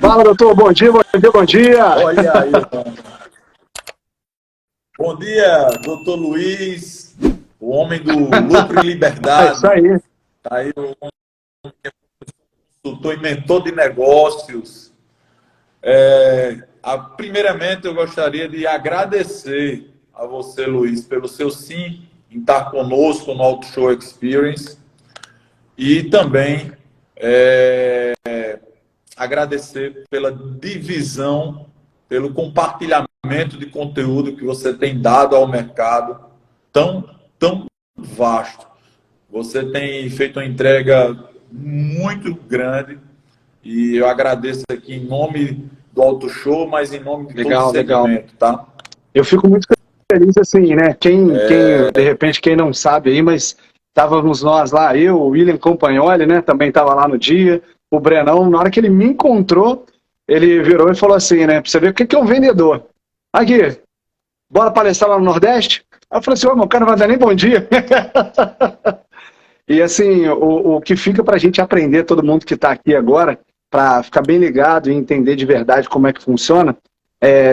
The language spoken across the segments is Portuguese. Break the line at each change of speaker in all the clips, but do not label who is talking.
Fala, doutor. Bom dia, bom dia, bom dia.
Olha aí, mano. Bom dia, doutor Luiz, o homem do lucro e
É isso
liberdade.
aí.
Tá aí o consultor e mentor de negócios. Primeiramente, eu gostaria de agradecer a você, Luiz, pelo seu sim em estar conosco no Auto Show Experience e também agradecer pela divisão, pelo compartilhamento de conteúdo que você tem dado ao mercado tão vasto. Você tem feito uma entrega muito grande e eu agradeço aqui em nome do Auto Show, mas em nome de todo o
Legal, legal.
segmento, tá?
Eu fico muito feliz assim, né? De repente, quem não sabe aí, mas estávamos nós lá, eu, o William Compagnoli, né? Também estava lá no dia, o Brenão, na hora que ele me encontrou, ele virou e falou assim, né? Pra você ver o que é um vendedor. Aqui, bora palestrar lá no Nordeste? Aí eu falei assim, ô, meu cara não vai dar nem bom dia. E assim, o que fica para a gente aprender, todo mundo que está aqui agora, para ficar bem ligado e entender de verdade como é que funciona,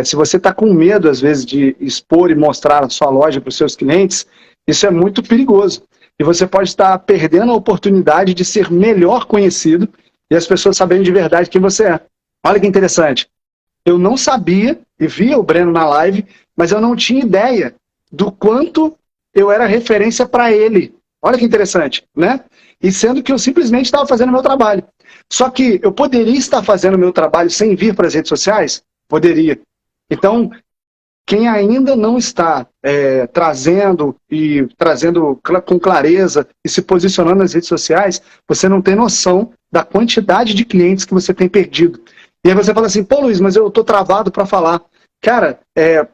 se você está com medo, às vezes, de expor e mostrar a sua loja para os seus clientes, isso é muito perigoso. E você pode estar perdendo a oportunidade de ser melhor conhecido e as pessoas saberem de verdade quem você é. Olha que interessante. Eu não sabia, e via o Breno na live, mas eu não tinha ideia do quanto eu era referência para ele. Olha que interessante, né? E sendo que eu simplesmente estava fazendo o meu trabalho. Só que eu poderia estar fazendo o meu trabalho sem vir para as redes sociais? Poderia. Então, quem ainda não está trazendo com clareza e se posicionando nas redes sociais, você não tem noção da quantidade de clientes que você tem perdido. E aí você fala assim, pô, Luiz, mas eu estou travado para falar. Cara,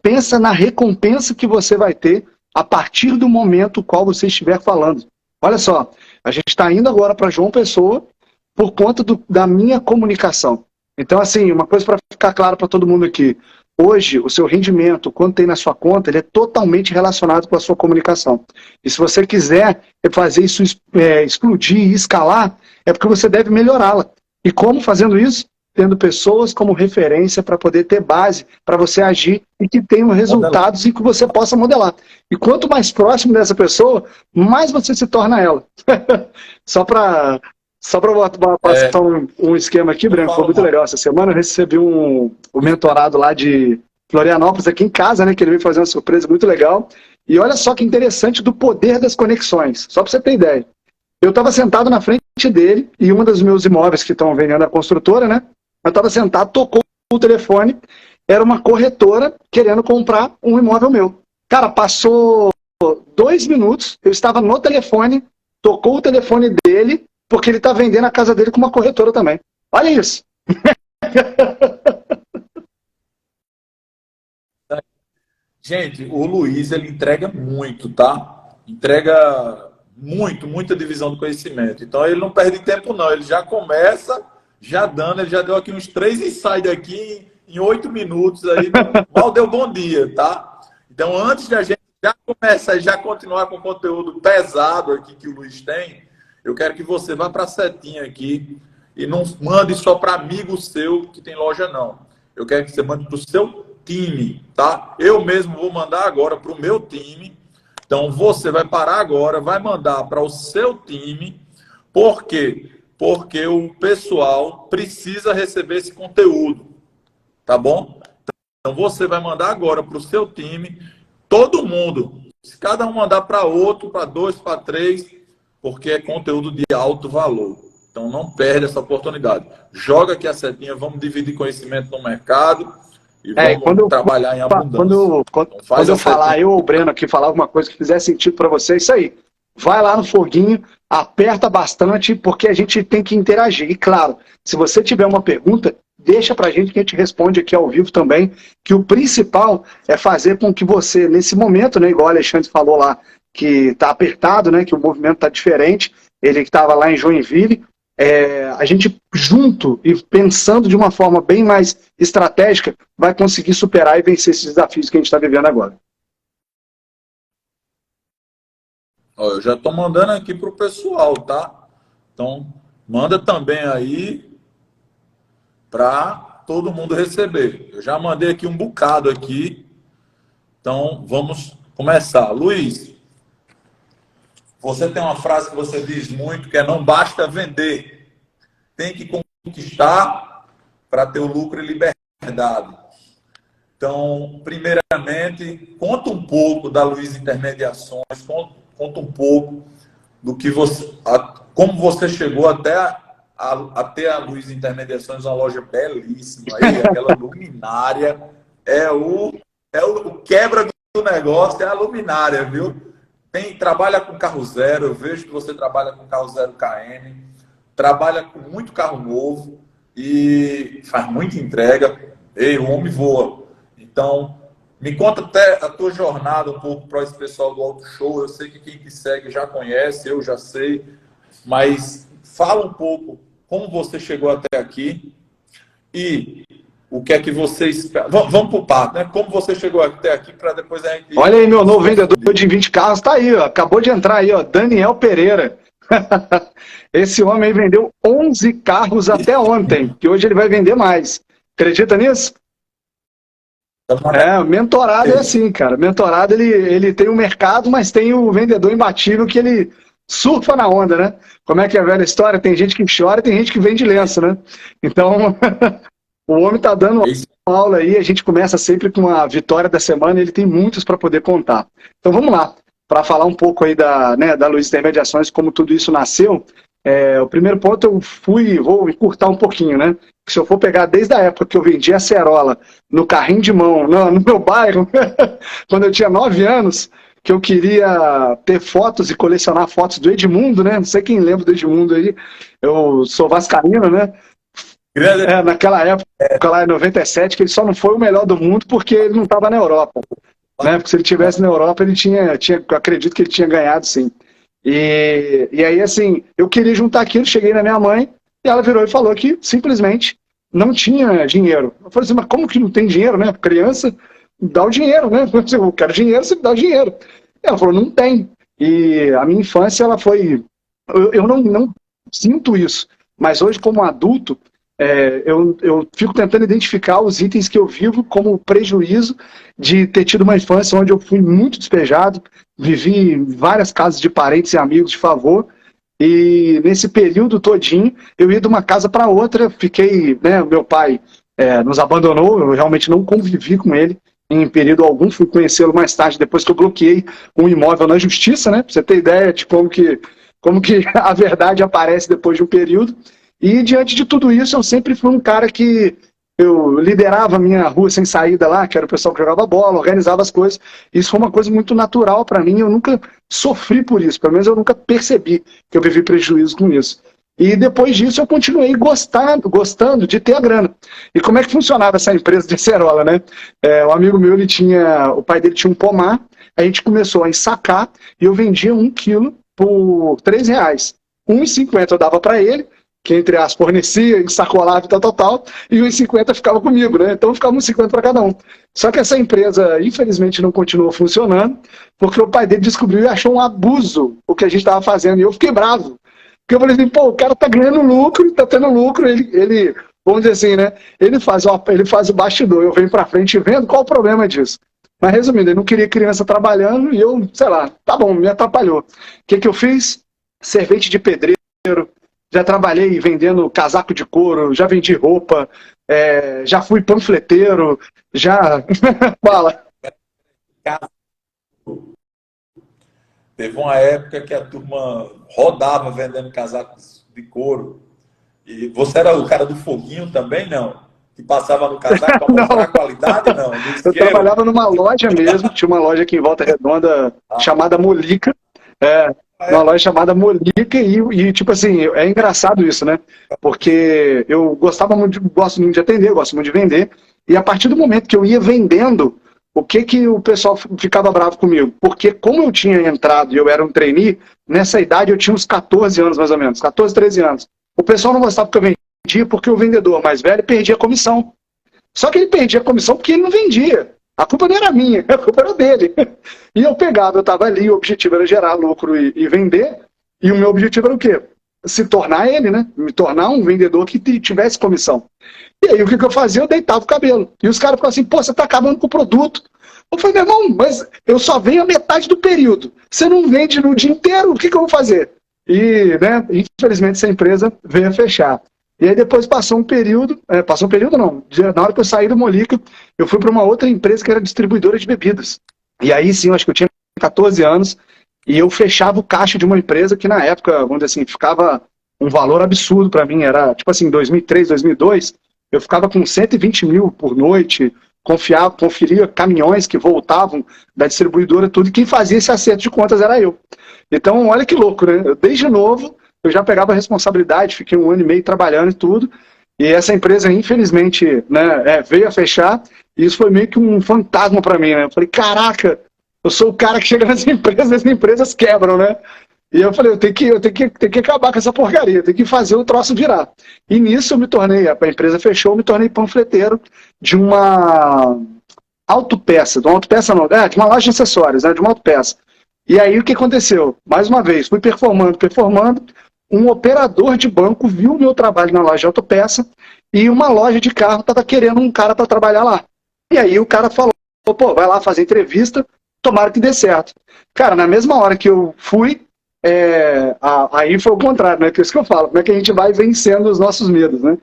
pensa na recompensa que você vai ter a partir do momento qual você estiver falando. Olha só, a gente está indo agora para João Pessoa por conta da minha comunicação. Então, assim, uma coisa para ficar claro para todo mundo aqui. Hoje, o seu rendimento, quanto tem na sua conta, ele é totalmente relacionado com a sua comunicação. E se você quiser fazer isso explodir e escalar, é porque você deve melhorá-la. E como fazendo isso? Tendo pessoas como referência para poder ter base para você agir e que tenham resultados e que você possa modelar. E quanto mais próximo dessa pessoa, mais você se torna ela. Só para passar um esquema aqui,
Não
Breno, foi
falo
muito
mais.
legal. Essa semana eu recebi um mentorado lá de Florianópolis, aqui em casa, né? Que ele veio fazer uma surpresa muito legal. E olha só que interessante do poder das conexões. Só para você ter ideia. Eu estava sentado na frente dele e um dos meus imóveis que estão vendendo a construtora, né? Eu estava sentado, tocou o telefone, era uma corretora querendo comprar um imóvel meu. Cara, passou 2 minutos, eu estava no telefone, tocou o telefone dele, porque ele está vendendo a casa dele com uma corretora também. Olha isso.
Gente, o Luiz, ele entrega muito, tá? Entrega muita divisão do conhecimento. Então, ele não perde tempo, não. Ele já começa, já dando, ele já deu aqui uns 3 insights aqui em 8 minutos, aí mal deu bom dia, tá? Então, antes de a gente já começar e já continuar com o conteúdo pesado aqui que o Luiz tem, eu quero que você vá para a setinha aqui e não mande só para amigo seu que tem loja, não. Eu quero que você mande para o seu time, tá? Eu mesmo vou mandar agora para o meu time. Então, você vai parar agora, vai mandar para o seu time. Por quê? Porque o pessoal precisa receber esse conteúdo, tá bom? Então, você vai mandar agora para o seu time, todo mundo. Se cada um mandar para outro, para dois, para três, porque é conteúdo de alto valor. Então, não perde essa oportunidade. Joga aqui a setinha, vamos dividir conhecimento no mercado e
E quando
vamos trabalhar em abundância.
quando, quando,
Então,
quando
faz
eu
a setinha.
falar, eu ou o Breno aqui falar alguma coisa que fizer sentido para você, é isso aí. Vai lá no foguinho, aperta bastante, porque a gente tem que interagir. E claro, se você tiver uma pergunta, deixa para a gente que a gente responde aqui ao vivo também, que o principal é fazer com que você, nesse momento, né, igual o Alexandre falou lá, que está apertado, né, que o movimento está diferente, ele que estava lá em Joinville, a gente junto e pensando de uma forma bem mais estratégica, vai conseguir superar e vencer esses desafios que a gente está vivendo agora.
Ó, eu já estou mandando aqui para o pessoal, tá? Então, manda também aí. para todo mundo receber. Eu já mandei aqui um bocado aqui, então vamos começar. Luiz, você tem uma frase que você diz muito, que é: não basta vender, tem que conquistar para ter o lucro e liberdade. Então, primeiramente, conta um pouco da Luiz Intermediações, conta um pouco do que como você chegou até a Luiz Intermediações, uma loja belíssima aí, aquela luminária, o quebra do negócio, é a luminária, viu? Trabalha com carro zero, eu vejo que você trabalha com carro zero KM, trabalha com muito carro novo e faz muita entrega. Ei, o homem voa. Então, me conta até a tua jornada um pouco para esse pessoal do Auto Show. Eu sei que quem te segue já conhece, eu já sei, mas fala um pouco como você chegou até aqui e o que é que você espera. Vamos para o papo, né? Como você chegou até aqui para depois a gente...
Olha aí, meu novo vendedor de 20 carros está aí, ó, acabou de entrar aí, ó, Daniel Pereira. Esse homem aí vendeu 11 carros até ontem, que hoje ele vai vender mais. Acredita nisso? Mentorado é assim, cara. Mentorado, ele tem o mercado, mas tem o vendedor imbatível que ele surfa na onda, né? Como é que é a velha história? Tem gente que chora e tem gente que vende lenço, né? Então, o homem tá dando aula aí, a gente começa sempre com a vitória da semana, ele tem muitos para poder contar. Então, vamos lá, para falar um pouco aí da Luiz Intermediações, como tudo isso nasceu. O primeiro ponto vou encurtar um pouquinho, né? Se eu for pegar desde a época que eu vendia acerola no carrinho de mão, no meu bairro, quando eu tinha 9 anos, que eu queria ter fotos e colecionar fotos do Edmundo, né? Não sei quem lembra do Edmundo aí, eu sou vascaíno, né? Naquela época, lá em 97, que ele só não foi o melhor do mundo porque ele não estava na Europa, né? Porque se ele tivesse na Europa, ele eu acredito que ele tinha ganhado, sim. E aí, assim, eu queria juntar aquilo, cheguei na minha mãe, e ela virou e falou que simplesmente não tinha dinheiro. Eu falei assim, mas como que não tem dinheiro, né? Criança, dá o dinheiro, né? Eu quero dinheiro, você me dá o dinheiro. Ela falou, não tem. E a minha infância, ela foi... Eu não sinto isso, mas hoje, como adulto, eu fico tentando identificar os itens que eu vivo como prejuízo de ter tido uma infância onde eu fui muito despejado, vivi em várias casas de parentes e amigos de favor, e nesse período todinho eu ia de uma casa para outra, fiquei, né, meu pai nos abandonou, eu realmente não convivi com ele em período algum, fui conhecê-lo mais tarde, depois que eu bloqueei um imóvel na justiça, né, para você ter ideia de como que a verdade aparece depois de um período. E diante de tudo isso, eu sempre fui um cara que eu liderava a minha rua sem saída lá, que era o pessoal que jogava bola, organizava as coisas. Isso foi uma coisa muito natural para mim, eu nunca sofri por isso, pelo menos eu nunca percebi que eu vivi prejuízo com isso. E depois disso eu continuei gostando de ter a grana. E como é que funcionava essa empresa de acerola, né? Um amigo meu, o pai dele tinha um pomar, a gente começou a ensacar e eu vendia 1 quilo por R$3. R$1,50 eu dava para ele, que entre as fornecia, ensacolava e tal, e os 50 ficava comigo, né? Então ficava uns 50 para cada um. Só que essa empresa, infelizmente, não continuou funcionando, porque o pai dele descobriu e achou um abuso o que a gente estava fazendo, e eu fiquei bravo. Porque eu falei assim, pô, o cara tá ganhando lucro, tá tendo lucro, ele vamos dizer assim, né? Ele faz o bastidor, eu venho para frente e vendo, qual o problema disso? Mas resumindo, ele não queria criança trabalhando, e eu, sei lá, tá bom, me atrapalhou. O que eu fiz? Servente de pedreiro, já trabalhei vendendo casaco de couro, já vendi roupa, já fui panfleteiro, já... Fala.
Teve uma época que a turma rodava vendendo casacos de couro. E você era o cara do foguinho também, não? Que passava no casaco para mostrar a qualidade, não?
Eu trabalhava numa loja mesmo, tinha uma loja aqui em Volta Redonda chamada Molica. Uma loja chamada Molica e tipo assim, é engraçado isso, né? Porque eu gosto muito de atender, gosto muito de vender, e a partir do momento que eu ia vendendo, o que o pessoal ficava bravo comigo? Porque como eu tinha entrado e eu era um trainee, nessa idade eu tinha uns 14 anos mais ou menos, 14, 13 anos. O pessoal não gostava que eu vendia porque o vendedor mais velho perdia a comissão. Só que ele perdia a comissão porque ele não vendia. A culpa não era minha, a culpa era dele. E eu estava ali, o objetivo era gerar lucro e vender, e o meu objetivo era o quê? se tornar ele, né? Me tornar um vendedor que tivesse comissão. E aí o que eu fazia? Eu deitava o cabelo. E os caras ficavam assim, pô, você tá acabando com o produto. Eu falei, meu irmão, mas eu só venho a metade do período. Você não vende no dia inteiro, o que eu vou fazer? E, né, infelizmente, essa empresa veio a fechar. E aí depois passou um período não, na hora que eu saí do Molica, eu fui para uma outra empresa que era distribuidora de bebidas. E aí sim, eu acho que eu tinha 14 anos, e eu fechava o caixa de uma empresa que na época, vamos dizer assim, ficava um valor absurdo para mim, era tipo assim, 2003, 2002, eu ficava com 120 mil por noite, conferia caminhões que voltavam da distribuidora, tudo, e quem fazia esse acerto de contas era eu. Então, olha que louco, né? Desde novo, eu já pegava a responsabilidade, fiquei 1 ano e meio trabalhando e tudo, e essa empresa, infelizmente, né, veio a fechar, e isso foi meio que um fantasma para mim, né? Eu falei, caraca, eu sou o cara que chega nas empresas, as empresas quebram, né? E eu falei, eu tenho que acabar com essa porcaria, eu tenho que fazer o troço virar. E nisso eu me tornei, a empresa fechou, eu me tornei panfleteiro de uma autopeça, de uma loja de acessórios, né, de uma autopeça. E aí o que aconteceu? Mais uma vez, fui performando, um operador de banco viu o meu trabalho na loja de autopeça e uma loja de carro estava querendo um cara para trabalhar lá. E aí o cara falou, pô, vai lá fazer entrevista, tomara que dê certo. Cara, na mesma hora que eu fui, aí foi o contrário, né? Que é isso que eu falo, como é que a gente vai vencendo os nossos medos, né?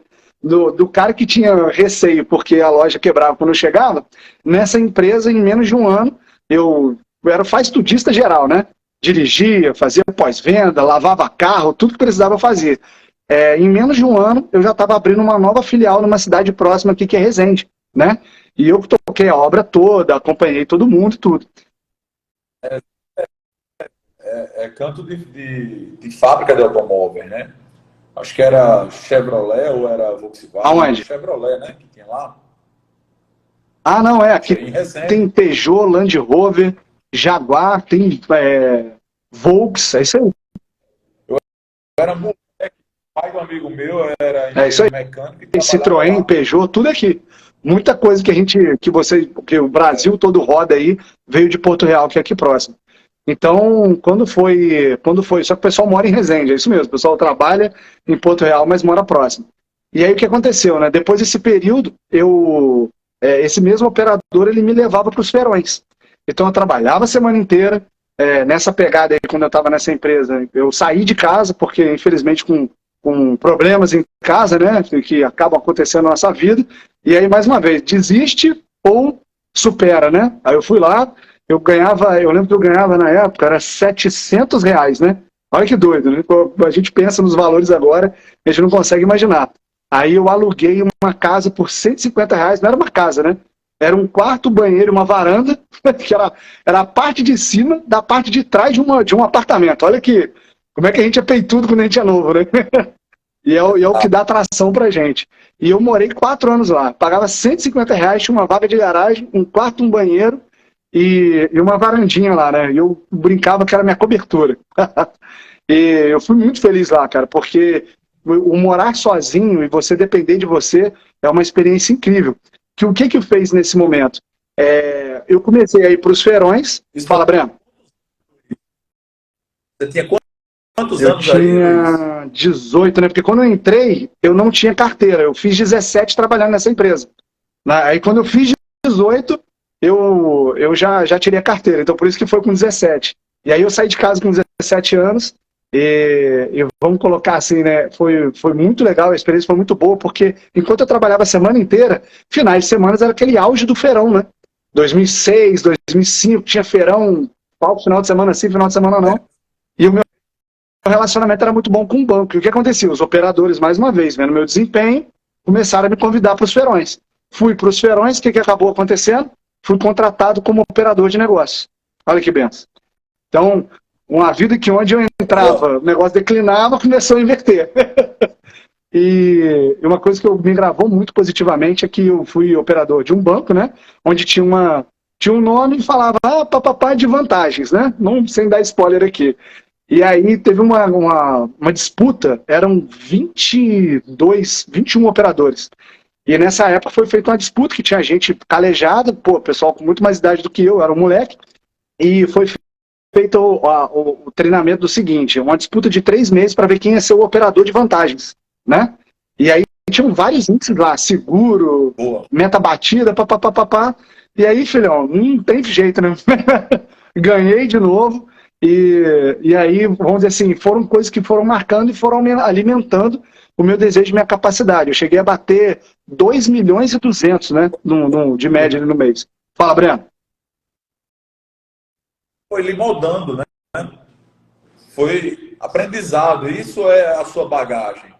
Do cara que tinha receio porque a loja quebrava quando eu chegava, nessa empresa, em menos de um ano, eu era faz-tudista geral, né? Dirigia, fazia pós-venda, lavava carro, tudo que precisava fazer. Em menos de um ano, eu já estava abrindo uma nova filial numa cidade próxima aqui, que é Resende, né? E eu toquei a obra toda, acompanhei todo mundo e tudo.
É canto de fábrica de automóveis, né? Acho que era Chevrolet ou era Volkswagen.
Aonde?
Chevrolet, né? Que tinha lá.
Ah, não, aqui
Em Resende.
tem Peugeot, Land Rover, Jaguar, tem Volks, é isso aí.
Eu era moleque, o pai do amigo meu era
É isso aí.
engenheiro mecânico e
Tem
trabalhava
Citroën,
lá.
Peugeot, tudo aqui. Muita coisa que o Brasil todo roda aí, veio de Porto Real, que é aqui próximo. Então, quando foi, só que o pessoal mora em Resende, é isso mesmo, o pessoal trabalha em Porto Real, mas mora próximo. E aí o que aconteceu, né? Depois desse período, esse mesmo operador, ele me levava para os feirões. Então eu trabalhava a semana inteira, nessa pegada aí, quando eu estava nessa empresa, eu saí de casa, porque infelizmente com problemas em casa, né, que acabam acontecendo na nossa vida, e aí mais uma vez, desiste ou supera, né? Aí eu fui lá, eu lembro que eu ganhava na época, era R$ 700, né? Olha que doido, né? A gente pensa nos valores agora, a gente não consegue imaginar. Aí eu aluguei uma casa por R$ 150, não era uma casa, né? Era um quarto, banheiro, uma varanda, que era a parte de cima da parte de trás de um apartamento. Olha que, como é que a gente é peitudo quando a gente é novo, né? E é o que dá atração pra gente. E eu morei 4 anos lá. Pagava R$ 150, tinha uma vaga de garagem, um quarto, um banheiro e uma varandinha lá, né? E eu brincava que era minha cobertura. E eu fui muito feliz lá, cara, porque o morar sozinho e você depender de você é uma experiência incrível. Que o que fez nesse momento? Eu comecei a ir para os feirões. Fala, Breno.
Você tinha quantos
Eu
anos aí, Luiz?
tinha 18, né? Porque quando eu entrei, eu não tinha carteira. Eu fiz 17 trabalhando nessa empresa. Aí quando eu fiz 18, eu já tirei a carteira. Então por isso que foi com 17. E aí eu saí de casa com 17 anos. E vamos colocar assim, né? Foi muito legal, a experiência foi muito boa, porque enquanto eu trabalhava a semana inteira, finais de semana era aquele auge do feirão, né? 2006, 2005, tinha feirão, final de semana sim, final de semana não. E o meu relacionamento era muito bom com o banco. E o que acontecia? Os operadores, mais uma vez, vendo meu desempenho, começaram a me convidar para os feirões. Fui para os feirões, o que acabou acontecendo? Fui contratado como operador de negócio. Olha que benção. Então, uma vida que onde eu entrava, o negócio declinava, começou a inverter. E uma coisa que me gravou muito positivamente é que eu fui operador de um banco, né? Onde tinha um nome e falava, papapá de vantagens, né? Não, sem dar spoiler aqui. E aí teve uma disputa, eram 22, 21 operadores. E nessa época foi feita uma disputa que tinha gente calejada, pessoal com muito mais idade do que eu, era um moleque, e foi feito o treinamento do seguinte, uma disputa de 3 meses para ver quem ia ser o operador de vantagens, né? E aí tinham vários índices lá, seguro,
Boa.
meta batida, papapá. E aí, filhão, não tem jeito, né? Ganhei de novo. E aí, vamos dizer assim, foram coisas que foram marcando e foram alimentando o meu desejo e minha capacidade. Eu cheguei a bater 2 milhões e 200, né? De média no mês. Fala, Breno.
Foi lhe moldando, né? Foi aprendizado. Isso é a sua bagagem.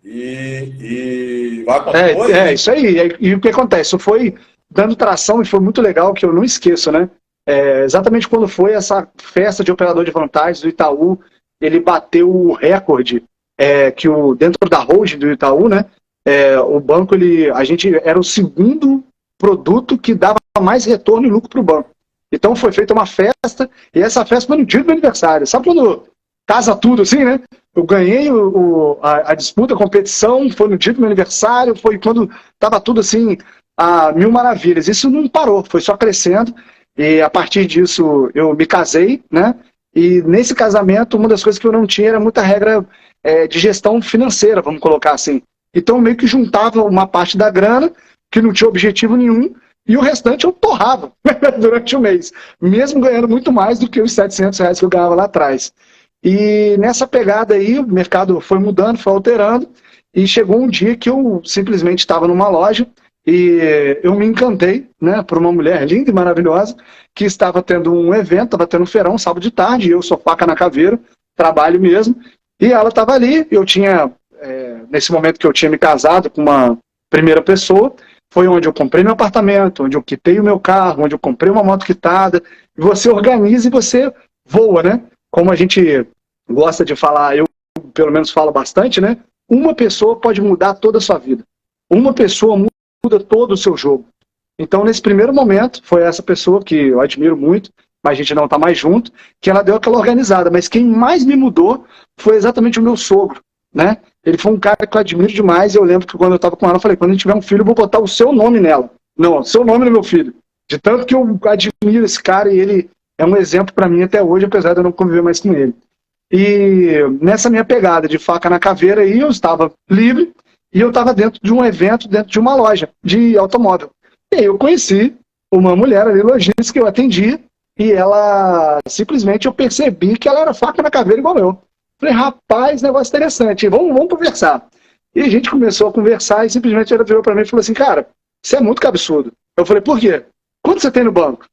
E vai continuar.
Isso aí. E o que acontece? Isso foi dando tração e foi muito legal, que eu não esqueço, né? Exatamente quando foi essa festa de operador de vantagens do Itaú, ele bateu o recorde que dentro da holding do Itaú, né? O banco, a gente era o segundo produto que dava mais retorno e lucro para o banco. Então foi feita uma festa, e essa festa foi no dia do meu aniversário. Sabe quando casa tudo assim, né? Eu ganhei a disputa, a competição, foi no dia do meu aniversário, foi quando estava tudo assim, a mil maravilhas. Isso não parou, foi só crescendo. E a partir disso eu me casei, né? E nesse casamento, uma das coisas que eu não tinha era muita regra de gestão financeira, vamos colocar assim. Então eu meio que juntava uma parte da grana, que não tinha objetivo nenhum, e o restante eu torrava durante o mês, mesmo ganhando muito mais do que os R$ 700 que eu ganhava lá atrás. E nessa pegada aí, o mercado foi mudando, foi alterando, e chegou um dia que eu simplesmente estava numa loja, e eu me encantei, né, por uma mulher linda e maravilhosa, que estava tendo um evento, estava tendo um feirão, sábado de tarde, e eu sou faca na caveira, trabalho mesmo, e ela estava ali, eu tinha, nesse momento que eu tinha me casado com uma primeira pessoa, foi onde eu comprei meu apartamento, onde eu quitei o meu carro, onde eu comprei uma moto quitada, e você organiza e você voa, né? Como a gente gosta de falar, eu pelo menos falo bastante, né? Uma pessoa pode mudar toda a sua vida. Uma pessoa muda todo o seu jogo. Então, nesse primeiro momento, foi essa pessoa que eu admiro muito, mas a gente não está mais junto, que ela deu aquela organizada. Mas quem mais me mudou foi exatamente o meu sogro, né? Ele foi um cara que eu admiro demais, e eu lembro que quando eu estava com ela, eu falei, quando a gente tiver um filho, eu vou botar o seu nome nela. Não, o seu nome no meu filho. De tanto que eu admiro esse cara, e ele é um exemplo para mim até hoje, apesar de eu não conviver mais com ele. E nessa minha pegada de faca na caveira, aí eu estava livre, e eu estava dentro de um evento, dentro de uma loja de automóvel. E aí eu conheci uma mulher ali, lojista, que eu atendia, e ela, simplesmente, eu percebi que ela era faca na caveira igual eu. Falei, rapaz, negócio interessante, vamos conversar. E a gente começou a conversar, e simplesmente ela virou para mim e falou assim, cara, isso é muito cabeçudo. Eu falei, por quê? Quanto você tem no banco?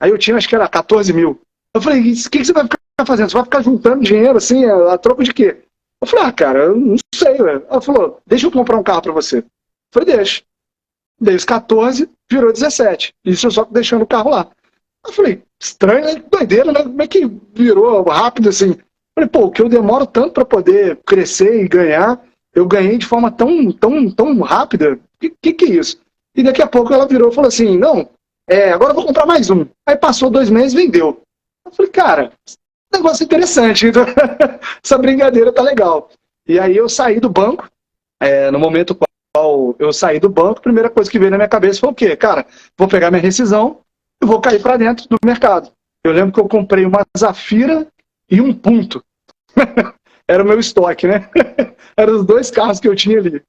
Aí eu tinha, acho que era 14 mil. Eu falei, o que você vai ficar fazendo? Você vai ficar juntando dinheiro assim, a troco de quê? Eu falei, cara, eu não sei, velho. Ela falou, deixa eu comprar um carro pra você. Eu falei, deixa. Dei os 14, virou 17. Isso eu só deixando o carro lá. Eu falei, estranho, né? Doideira, né? Como é que virou rápido assim? Eu falei, pô, o que eu demoro tanto pra poder crescer e ganhar, eu ganhei de forma tão rápida. Que é isso? E daqui a pouco ela virou e falou assim, não, agora eu vou comprar mais um. Aí passou 2 meses e vendeu. Eu falei, cara, negócio interessante, então, essa brincadeira tá legal. E aí eu saí do banco, no momento qual eu saí do banco, a primeira coisa que veio na minha cabeça foi o quê? Cara, vou pegar minha rescisão e vou cair para dentro do mercado. Eu lembro que eu comprei uma Zafira e um Punto. Era o meu estoque, né? Eram os 2 carros que eu tinha ali.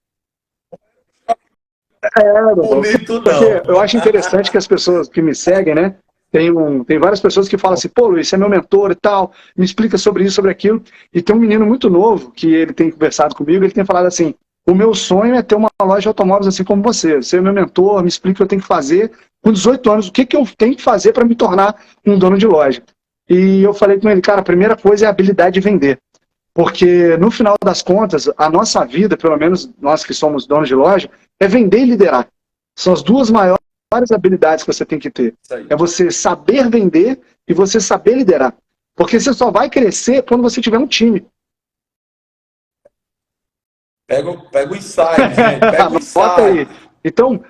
Bonito não.
Porque eu acho interessante que as pessoas que me seguem, né? Tem várias pessoas que falam assim, pô, Luiz, você é meu mentor e tal, me explica sobre isso, sobre aquilo. E tem um menino muito novo, que ele tem conversado comigo, ele tem falado assim, o meu sonho é ter uma loja de automóveis assim como você é meu mentor, me explica o que eu tenho que fazer. Com 18 anos, o que eu tenho que fazer para me tornar um dono de loja? E eu falei com ele, cara, a primeira coisa é a habilidade de vender. Porque, no final das contas, a nossa vida, pelo menos nós que somos donos de loja, é vender e liderar. São as 2 maiores habilidades que você tem que ter. É você saber vender e você saber liderar. Porque você só vai crescer quando você tiver um time.
Pega o insight, gente. Pega o insight.
Aí. Então,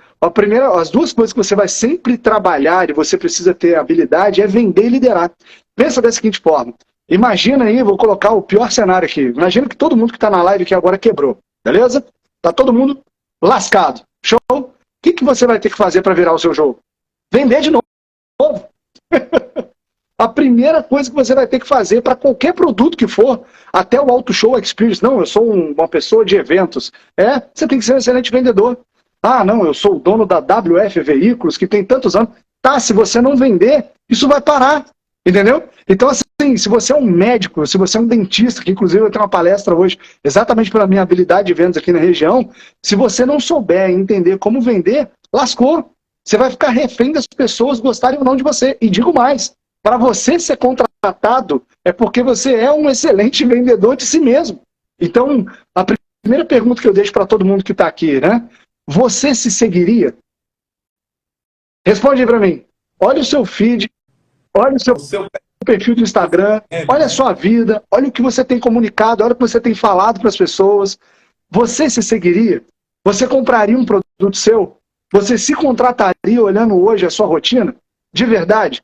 as 2 coisas que você vai sempre trabalhar e você precisa ter habilidade é vender e liderar. Pensa da seguinte forma. Imagina aí, vou colocar o pior cenário aqui. Imagina que todo mundo que está na live aqui agora quebrou. Beleza? Tá todo mundo lascado. Show? O que você vai ter que fazer para virar o seu jogo? Vender de novo. a primeira coisa que você vai ter que fazer para qualquer produto que for, até o Auto Show Experience, não, eu sou uma pessoa de eventos, você tem que ser um excelente vendedor. Ah, não, eu sou o dono da WF Veículos, que tem tantos anos. Tá, se você não vender, isso vai parar, entendeu? Então, assim, se você é um médico, se você é um dentista, que inclusive eu tenho uma palestra hoje, exatamente pela minha habilidade de vendas aqui na região, se você não souber entender como vender, lascou. Você vai ficar refém das pessoas gostarem ou não de você. E digo mais, para você ser contratado, é porque você é um excelente vendedor de si mesmo. Então, a primeira pergunta que eu deixo para todo mundo que está aqui, né? Você se seguiria? Responde aí para mim. Olha o seu feed, olha o seu perfil do Instagram, olha a sua vida, olha o que você tem comunicado, olha o que você tem falado para as pessoas. Você se seguiria? Você compraria um produto seu? Você se contrataria olhando hoje a sua rotina? De verdade?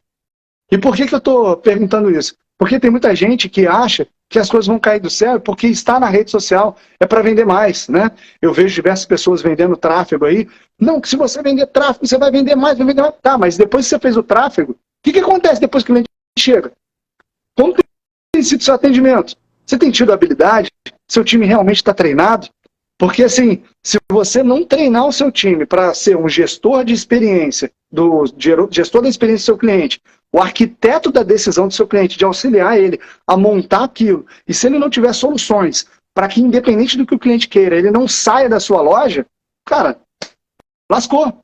E por que eu estou perguntando isso? Porque tem muita gente que acha que as coisas vão cair do céu porque está na rede social é para vender mais, né? Eu vejo diversas pessoas vendendo tráfego aí. Não, que se você vender tráfego, você vai vender mais, vai vender mais. Tá, mas depois que você fez o tráfego, o que acontece depois que o cliente chega? Como tem sido o seu atendimento? Você tem tido habilidade? Seu time realmente está treinado? Porque, assim, se você não treinar o seu time para ser um gestor de experiência, gestor da experiência do seu cliente, o arquiteto da decisão do seu cliente, de auxiliar ele a montar aquilo, e se ele não tiver soluções para que, independente do que o cliente queira, ele não saia da sua loja, cara, lascou.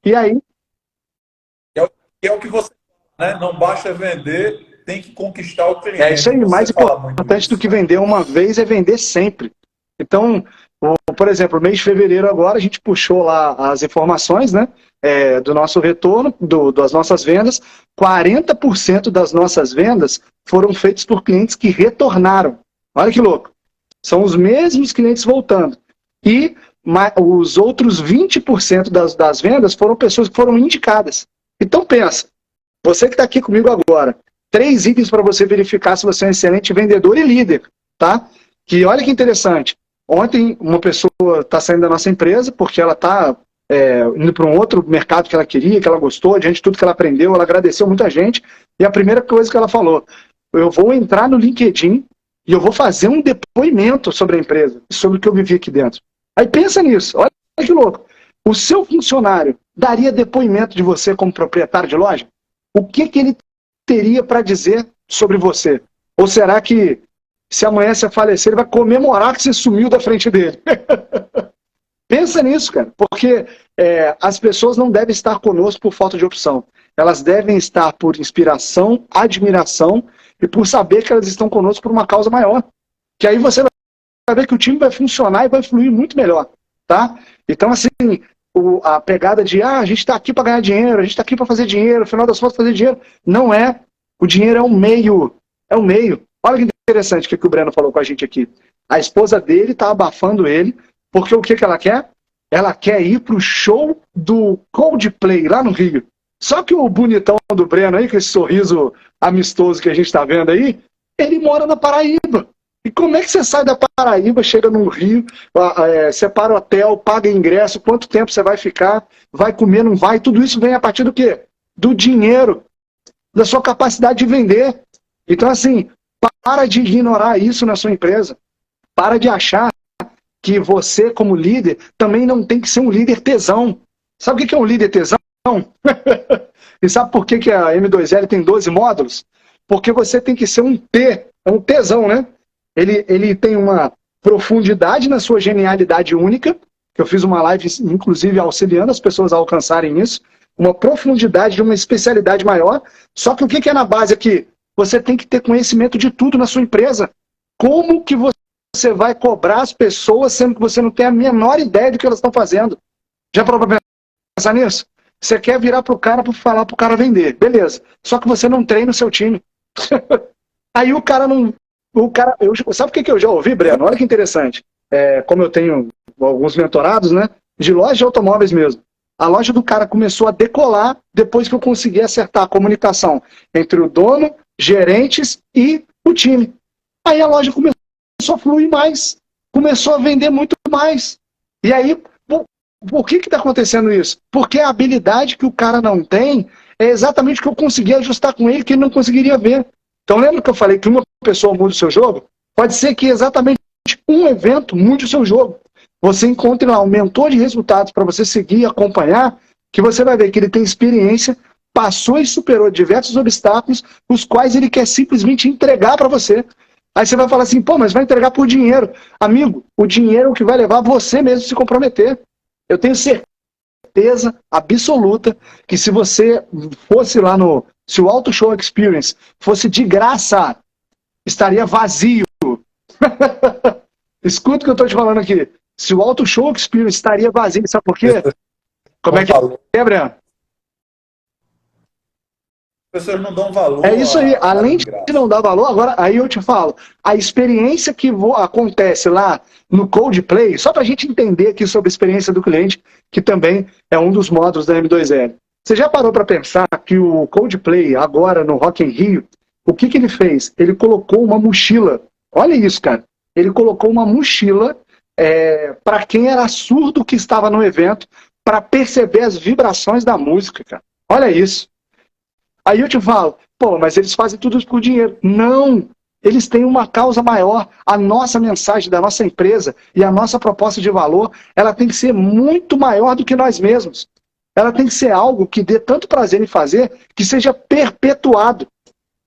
E aí...
É o que você fala, né? Não basta vender, tem que conquistar o cliente.
É isso aí, mais importante do que vender uma vez é vender sempre. Então, por exemplo, no mês de fevereiro agora, a gente puxou lá as informações, né, do nosso retorno, das nossas vendas. 40% das nossas vendas foram feitas por clientes que retornaram. Olha que louco. São os mesmos clientes voltando. E os outros 20% das vendas foram pessoas que foram indicadas. Então pensa, você que está aqui comigo agora, 3 itens para você verificar se você é um excelente vendedor e líder, tá? Que olha que interessante. Ontem, uma pessoa está saindo da nossa empresa porque ela está indo para um outro mercado que ela queria, que ela gostou, diante de tudo que ela aprendeu, ela agradeceu muita gente. E a primeira coisa que ela falou, eu vou entrar no LinkedIn e eu vou fazer um depoimento sobre a empresa, sobre o que eu vivi aqui dentro. Aí pensa nisso, olha que louco. O seu funcionário daria depoimento de você como proprietário de loja? O que ele teria para dizer sobre você? Ou será que se amanhã você falecer, ele vai comemorar que você sumiu da frente dele? Pensa nisso, cara, porque as pessoas não devem estar conosco por falta de opção. Elas devem estar por inspiração, admiração e por saber que elas estão conosco por uma causa maior. Que aí você vai ver que o time vai funcionar e vai fluir muito melhor, tá? Então, assim, a pegada de, a gente está aqui para ganhar dinheiro, a gente está aqui para fazer dinheiro, no final das contas fazer dinheiro. Não é. O dinheiro é um meio. É um meio. Olha que interessante o que o Breno falou com a gente aqui. A esposa dele está abafando ele, porque o que ela quer? Ela quer ir para o show do Coldplay, lá no Rio. Só que o bonitão do Breno aí, com esse sorriso amistoso que a gente está vendo aí, ele mora na Paraíba. E como é que você sai da Paraíba, chega no Rio, separa hotel, paga ingresso, quanto tempo você vai ficar, vai comer, não vai, tudo isso vem a partir do quê? Do dinheiro, da sua capacidade de vender. Então, assim, para de ignorar isso na sua empresa. Para de achar que você, como líder, também não tem que ser um líder tesão. Sabe o que é um líder tesão? E sabe por que a M2L tem 12 módulos? Porque você tem que ser um T, um tesão, né? Ele tem uma profundidade na sua genialidade única, que eu fiz uma live, inclusive, auxiliando as pessoas a alcançarem isso, uma profundidade de uma especialidade maior. Só que o que é na base aqui? Você tem que ter conhecimento de tudo na sua empresa. Como que você vai cobrar as pessoas sendo que você não tem a menor ideia do que elas estão fazendo? Já parou para pensar nisso? Você quer virar para o cara para falar para o cara vender. Beleza. Só que você não treina o seu time. Aí o cara não... sabe o que eu já ouvi, Breno? Olha que interessante. Como eu tenho alguns mentorados, né? De loja de automóveis mesmo. A loja do cara começou a decolar depois que eu consegui acertar a comunicação entre o dono, gerentes e o time. Aí a loja começou a fluir mais. Começou a vender muito mais. E aí, por que está acontecendo isso? Porque a habilidade que o cara não tem é exatamente o que eu consegui ajustar com ele, que ele não conseguiria ver. Então lembra que eu falei que uma pessoa muda o seu jogo? Pode ser que exatamente um evento mude o seu jogo. Você encontre lá um mentor de resultados para você seguir e acompanhar, que você vai ver que ele tem experiência, passou e superou diversos obstáculos, os quais ele quer simplesmente entregar para você. Aí você vai falar assim, pô, mas vai entregar por dinheiro. Amigo, o dinheiro é o que vai levar você mesmo a se comprometer. Eu tenho certeza absoluta que se você fosse lá no... Se o Auto Show Experience fosse de graça, estaria vazio. Escuta o que eu estou te falando aqui. Se o Auto Show Experience estaria vazio, sabe por quê? Como é que é, Breno?
As pessoas não dão valor.
É isso aí. Além de não dar valor, agora aí eu te falo, a experiência que acontece lá no Coldplay, só para a gente entender aqui sobre a experiência do cliente, que também é um dos módulos da M2L. Você já parou para pensar que o Coldplay, agora no Rock in Rio, o que ele fez? Ele colocou uma mochila. Olha isso, cara. Ele colocou uma mochila para quem era surdo que estava no evento, para perceber as vibrações da música, cara. Olha isso. Aí eu te falo, pô, mas eles fazem tudo isso por dinheiro. Não! Eles têm uma causa maior. A nossa mensagem da nossa empresa e a nossa proposta de valor, ela tem que ser muito maior do que nós mesmos. Ela tem que ser algo que dê tanto prazer em fazer, que seja perpetuado.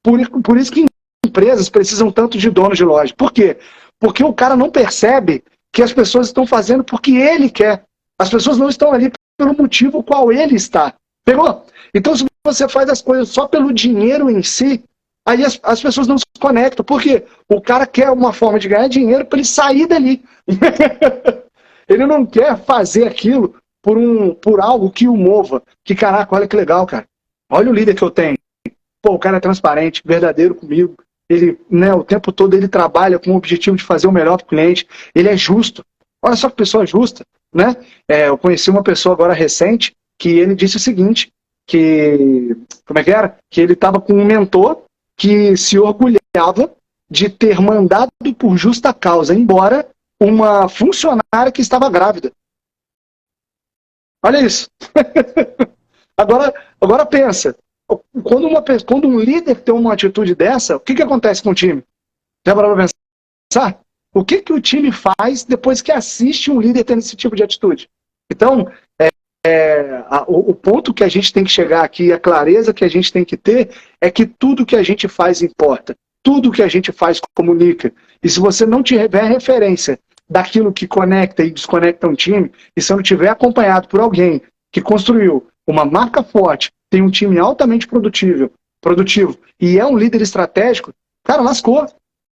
Por isso que empresas precisam tanto de donos de loja. Por quê? Porque o cara não percebe que as pessoas estão fazendo porque ele quer. As pessoas não estão ali pelo motivo qual ele está. Pegou? Então, se você faz as coisas só pelo dinheiro em si, aí as pessoas não se conectam. Por quê? O cara quer uma forma de ganhar dinheiro para ele sair dali. Ele não quer fazer aquilo por algo que o mova. Que caraca, olha que legal, cara. Olha o líder que eu tenho. Pô, o cara é transparente, verdadeiro comigo. Ele, né, o tempo todo ele trabalha com o objetivo de fazer o melhor para o cliente. Ele é justo. Olha só que pessoa justa, né? Eu conheci uma pessoa agora recente que ele disse o seguinte, que, como é que era? Que ele estava com um mentor que se orgulhava de ter mandado por justa causa embora uma funcionária que estava grávida. Olha isso. Agora pensa, quando um líder tem uma atitude dessa, o que acontece com o time? Já parou para pensar? O que o time faz depois que assiste um líder tendo esse tipo de atitude? Então, o ponto que a gente tem que chegar aqui, a clareza que a gente tem que ter, é que tudo que a gente faz importa. Tudo que a gente faz comunica. E se você não tiver referência daquilo que conecta e desconecta um time, e se não tiver acompanhado por alguém que construiu uma marca forte, tem um time altamente produtivo, e é um líder estratégico, cara, lascou.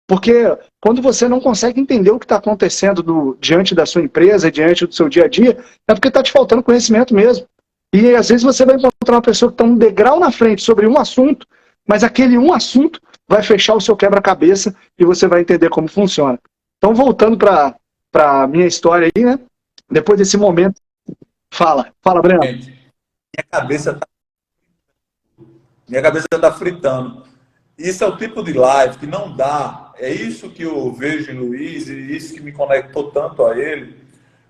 Porque quando você não consegue entender o que está acontecendo diante da sua empresa, diante do seu dia a dia, é porque está te faltando conhecimento mesmo. E às vezes você vai encontrar uma pessoa que está um degrau na frente sobre um assunto, mas aquele um assunto vai fechar o seu quebra-cabeça e você vai entender como funciona. Então, voltando para a minha história aí, né? Depois desse momento, fala, Breno.
Minha cabeça está fritando. Isso é o tipo de live que não dá. É isso que eu vejo em Luiz e isso que me conectou tanto a ele,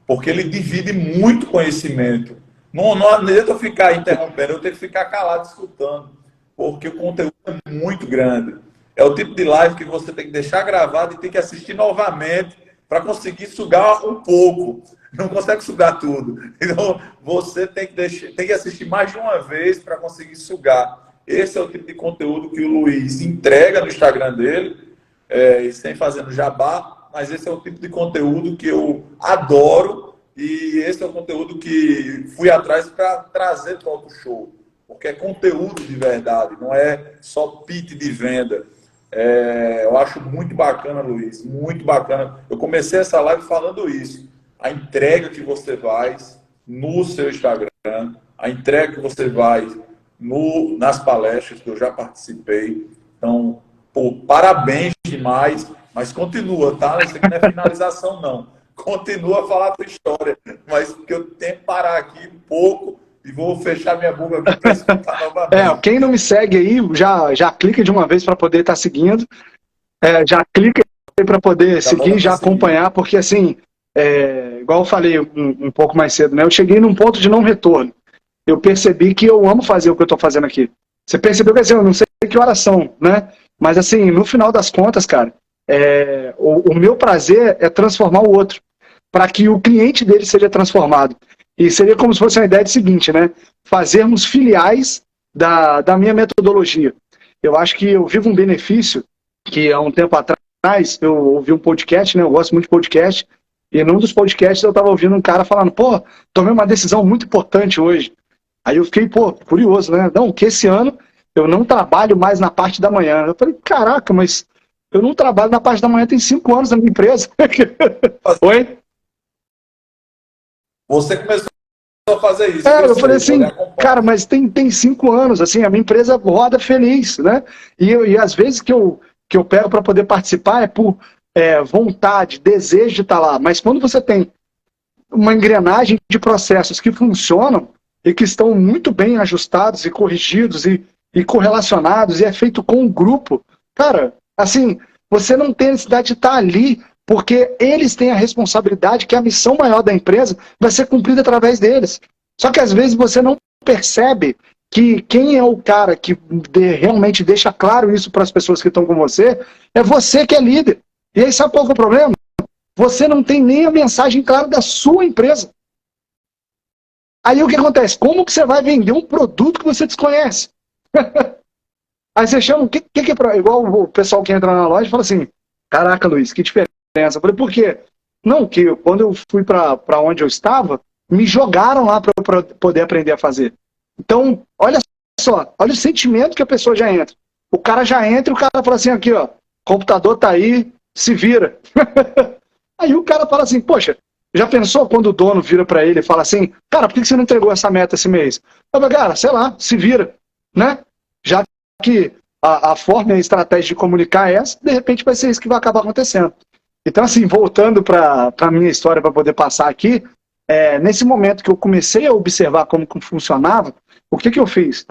porque ele divide muito conhecimento. Não adianta eu ficar interrompendo, eu tenho que ficar calado escutando, porque o conteúdo é muito grande. É o tipo de live que você tem que deixar gravado e tem que assistir novamente para conseguir sugar um pouco. Não consegue sugar tudo. Então, você tem que assistir mais de uma vez para conseguir sugar. Esse é o tipo de conteúdo que o Luiz entrega no Instagram dele, sem fazendo jabá, mas esse é o tipo de conteúdo que eu adoro e esse é o conteúdo que fui atrás para trazer para o Auto Show, porque é conteúdo de verdade, não é só pitch de venda. Eu acho muito bacana, Luiz, muito bacana. Eu comecei essa live falando isso. A entrega que você faz no seu Instagram, a entrega que você faz nas palestras que eu já participei. Então, pô, parabéns demais, mas continua, tá? Isso aqui não é finalização, não. Continua a falar a tua história, mas que eu tenho que parar aqui um pouco e vou fechar minha boca aqui para escutar novamente.
Quem não me segue aí, já clica de uma vez para poder estar seguindo. Já clica aí para poder seguir, já acompanhar, porque assim, igual eu falei um pouco mais cedo, né? Eu cheguei num ponto de não retorno. eu percebi que eu amo fazer o que eu estou fazendo aqui. Você percebeu que assim, eu não sei que horas são, né? Mas assim, no final das contas, cara, o meu prazer é transformar o outro, para que o cliente dele seja transformado. E seria como se fosse uma ideia de seguinte, né? Fazermos filiais da minha metodologia. Eu acho que eu vivo um benefício que há um tempo atrás eu ouvi um podcast, né? Eu gosto muito de podcast, e num dos podcasts eu estava ouvindo um cara falando, pô, tomei uma decisão muito importante hoje. Aí eu fiquei, pô, curioso, né? Não, que esse ano eu não trabalho mais na parte da manhã. Eu falei, caraca, mas eu não trabalho na parte da manhã tem 5 anos na minha empresa. Oi?
Você começou a fazer isso.
Eu falei assim, cara, mas tem 5 anos, assim, a minha empresa roda feliz, né? E às vezes que eu pego para poder participar é por vontade, desejo de estar lá. Mas quando você tem uma engrenagem de processos que funcionam e que estão muito bem ajustados e corrigidos e correlacionados e é feito com o grupo, cara, assim, você não tem necessidade de estar ali porque eles têm a responsabilidade que a missão maior da empresa vai ser cumprida através deles. Só que às vezes você não percebe que quem é o cara que realmente deixa claro isso para as pessoas que estão com você, é você que é líder. E aí sabe qual que é o problema? Você não tem nem a mensagem clara da sua empresa. Aí o que acontece? Como que você vai vender um produto que você desconhece? Aí você chama, o que é igual o pessoal que entra na loja e fala assim, caraca, Luiz, que diferença. Eu falei, por quê? Não, que quando eu fui para onde eu estava, me jogaram lá para eu poder aprender a fazer. Então, olha só, olha o sentimento que a pessoa já entra. O cara já entra e o cara fala assim, aqui ó, computador tá aí, se vira. Aí o cara fala assim, poxa, já pensou quando o dono vira para ele e fala assim, cara, por que você não entregou essa meta esse mês? Eu falo, cara, sei lá, se vira, né? Já que a forma e a estratégia de comunicar é essa, de repente vai ser isso que vai acabar acontecendo. Então, assim, voltando para a minha história para poder passar aqui, nesse momento que eu comecei a observar como que funcionava, o que eu fiz?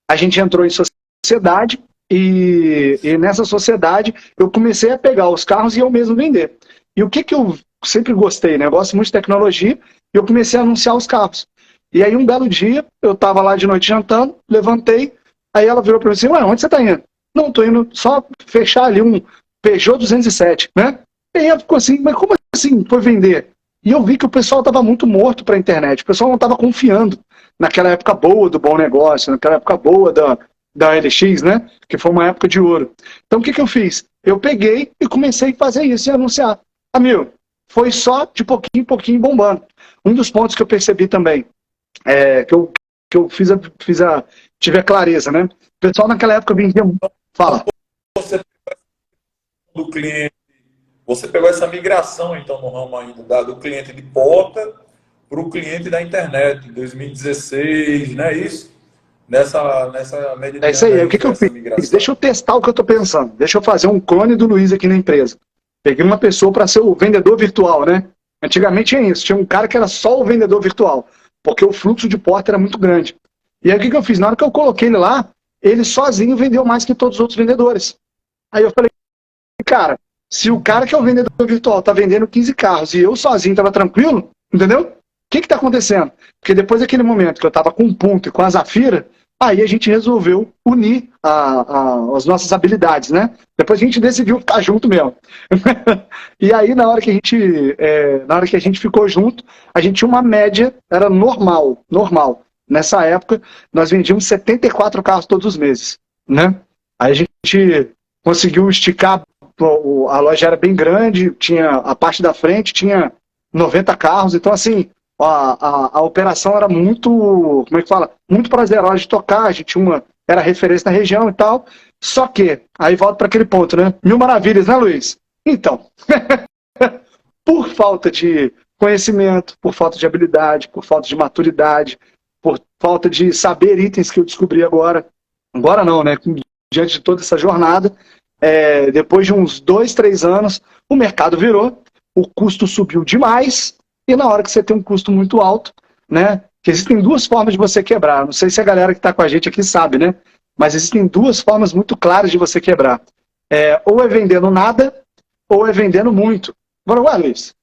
A gente entrou em sociedade e nessa sociedade eu comecei a pegar os carros e eu mesmo vender. E o que eu sempre gostei, né? Eu gosto muito de tecnologia e eu comecei a anunciar os carros. E aí um belo dia, eu estava lá de noite jantando, levantei, aí ela virou para mim assim, ué, onde você está indo? Não, estou indo só fechar ali um Peugeot 207, né? E aí ela ficou assim, mas como assim foi vender? E eu vi que o pessoal estava muito morto para a internet, o pessoal não estava confiando naquela época boa do bom negócio, naquela época boa da LX, né? Que foi uma época de ouro. Então o que eu fiz? Eu peguei e comecei a fazer isso e anunciar. Amigo, foi só de pouquinho em pouquinho bombando. Um dos pontos que eu percebi também, que eu tive a clareza, né? O pessoal naquela época vendia muito. Fala.
Você do cliente, você pegou essa migração, então, no ramo ainda do cliente de porta para o cliente da internet, em 2016, não é isso? Nessa média
É isso aí. O que eu fiz?
migração.
Deixa eu testar o que eu estou pensando. Deixa eu fazer um clone do Luiz aqui na empresa. Peguei uma pessoa para ser o vendedor virtual, né? Antigamente tinha isso. Tinha um cara que era só o vendedor virtual, porque o fluxo de porta era muito grande. E aí o que eu fiz? Na hora que eu coloquei ele lá, ele sozinho vendeu mais que todos os outros vendedores. Aí eu falei, cara, se o cara que é o vendedor virtual tá vendendo 15 carros e eu sozinho tava tranquilo, entendeu? O que está acontecendo? Porque depois daquele momento que eu tava com o Punto e com a Zafira, aí a gente resolveu unir as nossas habilidades, né? Depois a gente decidiu ficar junto mesmo. E aí, na hora que a gente ficou junto, a gente tinha uma média, era normal. Nessa época, nós vendíamos 74 carros todos os meses, né? Aí a gente conseguiu esticar, a loja era bem grande, tinha a parte da frente, tinha 90 carros, então assim, a operação era muito, como é que fala? Muito prazerosa de tocar, a gente era referência na região e tal, só que, aí volta para aquele ponto, né? Mil maravilhas, né, Luiz? Então, por falta de conhecimento, por falta de habilidade, por falta de maturidade, por falta de saber itens que eu descobri agora não, né? Diante de toda essa jornada, depois de uns 2, 3 anos, o mercado virou, o custo subiu demais, e na hora que você tem um custo muito alto, né? Que existem duas formas de você quebrar. Não sei se a galera que está com a gente aqui sabe, né? Mas existem duas formas muito claras de você quebrar. Ou é vendendo nada, ou é vendendo muito. Agora, ué, Luiz,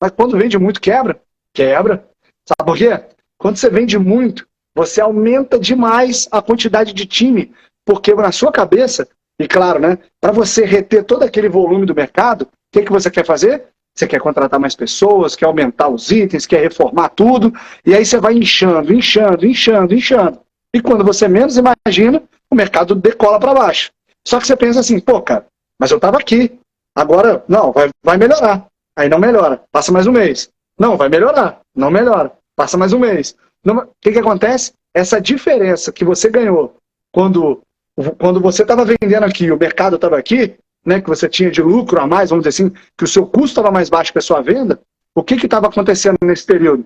mas quando vende muito, quebra? Quebra. Sabe por quê? Quando você vende muito, você aumenta demais a quantidade de time, porque na sua cabeça, e claro, né, para você reter todo aquele volume do mercado, o que você quer fazer? Você quer contratar mais pessoas, quer aumentar os itens, quer reformar tudo, e aí você vai inchando, inchando, inchando, inchando. E quando você menos imagina, o mercado decola para baixo. Só que você pensa assim, pô, cara, mas eu estava aqui, agora, não, vai melhorar. Aí não melhora, passa mais um mês. Não, vai melhorar, não melhora, passa mais um mês. O que acontece? Essa diferença que você ganhou quando você estava vendendo aqui e o mercado estava aqui, né, que você tinha de lucro a mais, vamos dizer assim, que o seu custo estava mais baixo que a sua venda, o que estava acontecendo nesse período?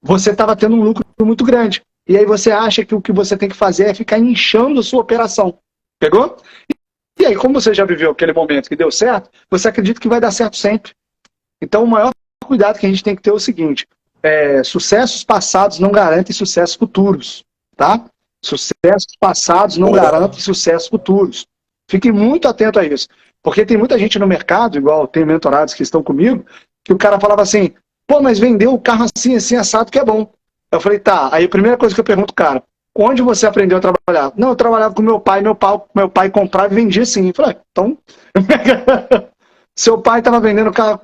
Você estava tendo um lucro muito grande. E aí você acha que o que você tem que fazer é ficar inchando a sua operação. Pegou? E aí, como você já viveu aquele momento que deu certo, você acredita que vai dar certo sempre. Então, o maior cuidado que a gente tem que ter é o seguinte, sucessos passados não garantem sucessos futuros, tá? Sucessos passados não garantem sucessos futuros. Fique muito atento a isso. Porque tem muita gente no mercado, igual tem mentorados que estão comigo, que o cara falava assim, pô, mas vendeu o carro assim, assim, assado, que é bom. Eu falei, tá. Aí a primeira coisa que eu pergunto, cara, onde você aprendeu a trabalhar? Não, eu trabalhava com meu pai comprava e vendia sim. Eu falei, então... Seu pai estava vendendo carro,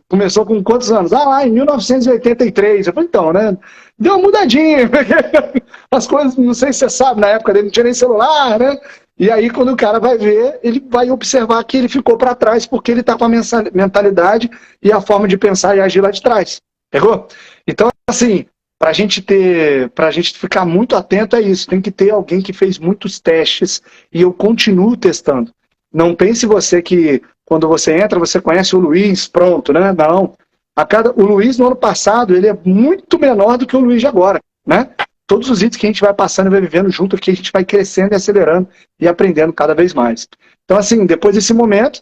começou com quantos anos? Ah, lá em 1983. Eu falei, então, né? Deu uma mudadinha. As coisas, não sei se você sabe, na época dele não tinha nem celular, né? E aí, quando o cara vai ver, ele vai observar que ele ficou para trás porque ele está com a mentalidade e a forma de pensar e agir lá de trás. Pegou? Então, assim, para a gente ficar muito atento a isso, tem que ter alguém que fez muitos testes e eu continuo testando. Não pense você que quando você entra, você conhece o Luiz, pronto, né? Não. O Luiz, no ano passado, ele é muito menor do que o Luiz de agora, né? Todos os itens que a gente vai passando e vai vivendo junto aqui, a gente vai crescendo e acelerando e aprendendo cada vez mais. Então, assim, depois desse momento,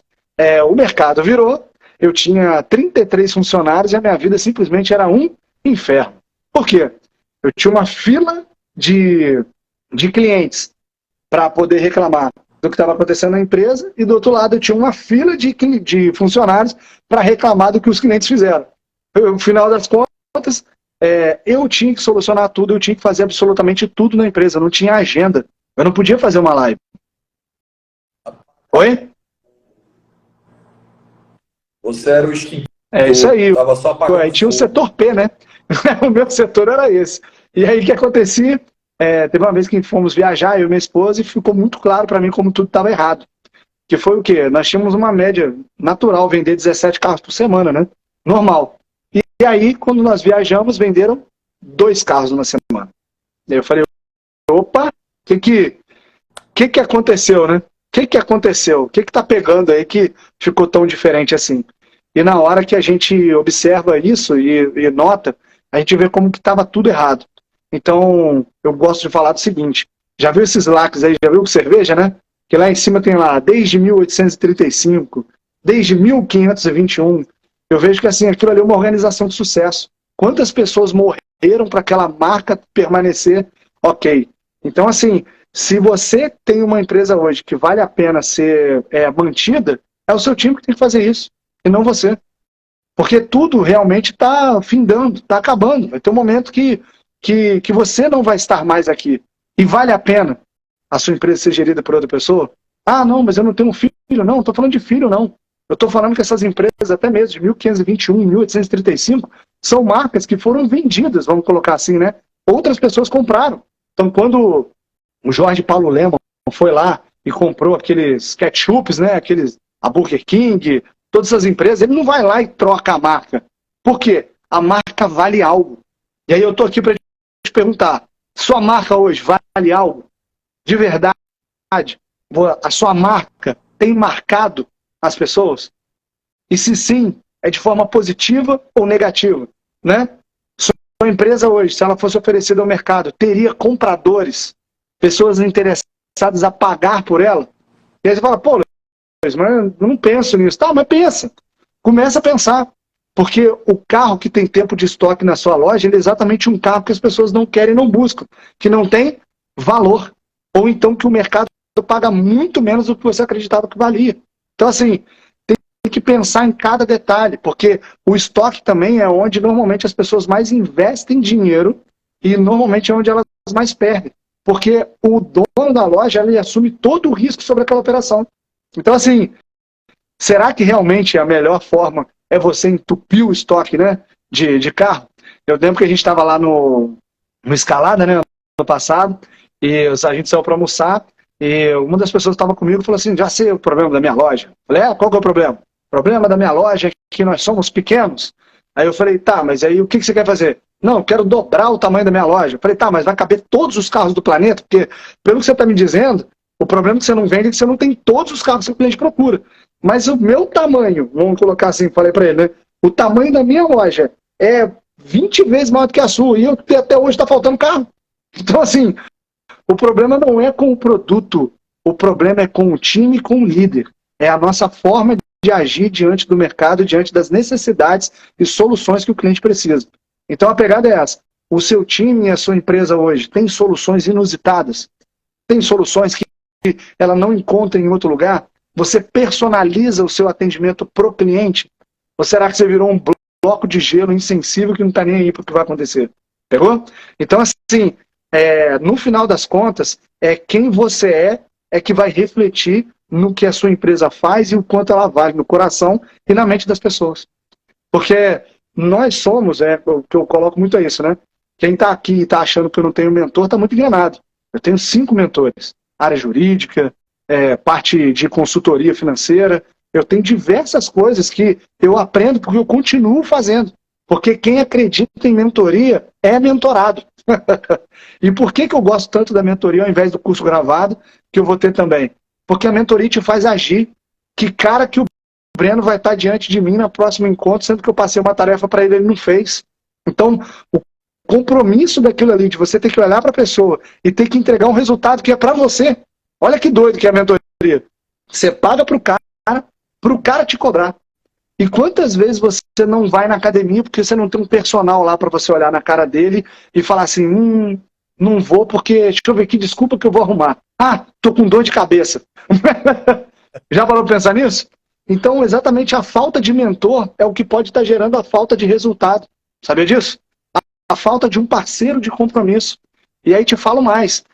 o mercado virou, eu tinha 33 funcionários e a minha vida simplesmente era um inferno. Por quê? Eu tinha uma fila de clientes para poder reclamar do que estava acontecendo na empresa, e do outro lado eu tinha uma fila de funcionários para reclamar do que os clientes fizeram. No final das contas, eu tinha que solucionar tudo, eu tinha que fazer absolutamente tudo na empresa, eu não tinha agenda, eu não podia fazer uma live. Oi?
Você era o extintor.
É isso aí.
Tava só apagando
aí tinha o setor P, né? O meu setor era esse. E aí o que acontecia? Teve uma vez que fomos viajar, eu e minha esposa, e ficou muito claro para mim como tudo estava errado. Que foi o quê? Nós tínhamos uma média natural, vender 17 carros por semana, né? Normal. E aí, quando nós viajamos, venderam 2 carros numa semana. E aí eu falei, opa, o que aconteceu, né? O que aconteceu? O que tá pegando aí que ficou tão diferente assim? E na hora que a gente observa isso e nota, a gente vê como que estava tudo errado. Então, eu gosto de falar do seguinte, já viu esses lacres aí, já viu com cerveja, né? Que lá em cima tem lá, desde 1835, desde 1521, eu vejo que assim, aquilo ali é uma organização de sucesso. Quantas pessoas morreram para aquela marca permanecer? Ok. Então, assim, se você tem uma empresa hoje que vale a pena ser mantida, é o seu time que tem que fazer isso, e não você. Porque tudo realmente está findando, está acabando. Vai ter um momento que você não vai estar mais aqui. E vale a pena a sua empresa ser gerida por outra pessoa? Ah, não, mas eu não tenho um filho. Não, não estou falando de filho, não. Eu estou falando que essas empresas, até mesmo de 1521, 1835, são marcas que foram vendidas, vamos colocar assim, né? Outras pessoas compraram. Então, quando o Jorge Paulo Lemann foi lá e comprou aqueles ketchups, né? A Burger King, todas essas empresas, ele não vai lá e troca a marca. Por quê? A marca vale algo. E aí eu estou aqui para te perguntar, sua marca hoje vale algo? De verdade? A sua marca tem marcado as pessoas? E se sim, é de forma positiva ou negativa? Né? Sua empresa hoje, se ela fosse oferecida ao mercado, teria compradores, pessoas interessadas a pagar por ela? E aí você fala, pô, mas eu não penso nisso. Tá, mas pensa. Começa a pensar. Porque o carro que tem tempo de estoque na sua loja, ele é exatamente um carro que as pessoas não querem e não buscam, que não tem valor. Ou então que o mercado paga muito menos do que você acreditava que valia. Então, assim, tem que pensar em cada detalhe, porque o estoque também é onde normalmente as pessoas mais investem dinheiro e normalmente é onde elas mais perdem, porque o dono da loja ele assume todo o risco sobre aquela operação. Então, assim, será que realmente a melhor forma é você entupir o estoque, né, de carro? Eu lembro que a gente estava lá no Escalada, né, ano passado, e a gente saiu para almoçar, e uma das pessoas que estava comigo falou assim, já sei o problema da minha loja. Eu falei, qual que é o problema? O problema da minha loja é que nós somos pequenos. Aí eu falei, tá, mas aí o que você quer fazer? Não, eu quero dobrar o tamanho da minha loja. Eu falei, tá, mas vai caber todos os carros do planeta? Porque, pelo que você está me dizendo, o problema que você não vende é que você não tem todos os carros que o cliente procura. Mas o meu tamanho, vamos colocar assim, falei para ele, né? O tamanho da minha loja é 20 vezes maior do que a sua, e eu até hoje está faltando carro. Então, assim, o problema não é com o produto, o problema é com o time e com o líder. É a nossa forma de agir diante do mercado, diante das necessidades e soluções que o cliente precisa. Então a pegada é essa. O seu time e a sua empresa hoje tem soluções inusitadas? Tem soluções que ela não encontra em outro lugar? Você personaliza o seu atendimento pro cliente? Ou será que você virou um bloco de gelo insensível que não está nem aí para o que vai acontecer? Pegou? Então, assim, no final das contas, quem você é que vai refletir no que a sua empresa faz e o quanto ela vale no coração e na mente das pessoas. Porque nós somos, o que eu coloco muito é isso, né? Quem está aqui e está achando que eu não tenho mentor está muito enganado. Eu tenho 5 mentores. Área jurídica, parte de consultoria financeira. Eu tenho diversas coisas que eu aprendo porque eu continuo fazendo. Porque quem acredita em mentoria é mentorado. E por que eu gosto tanto da mentoria ao invés do curso gravado, que eu vou ter também? Porque a mentoria te faz agir. Que cara que o Breno vai estar diante de mim no próximo encontro, sendo que eu passei uma tarefa para ele, ele não fez. Então, o compromisso daquilo ali, de você ter que olhar para a pessoa e ter que entregar um resultado que é para você. Olha que doido que é a mentoria. Você paga para o cara te cobrar. E quantas vezes você não vai na academia porque você não tem um personal lá para você olhar na cara dele e falar assim, não vou porque, deixa eu ver aqui, desculpa que eu vou arrumar. Tô com dor de cabeça. Já parou para pensar nisso? Então, exatamente a falta de mentor é o que pode estar gerando a falta de resultado. Sabia disso? A falta de um parceiro de compromisso. E aí te falo mais.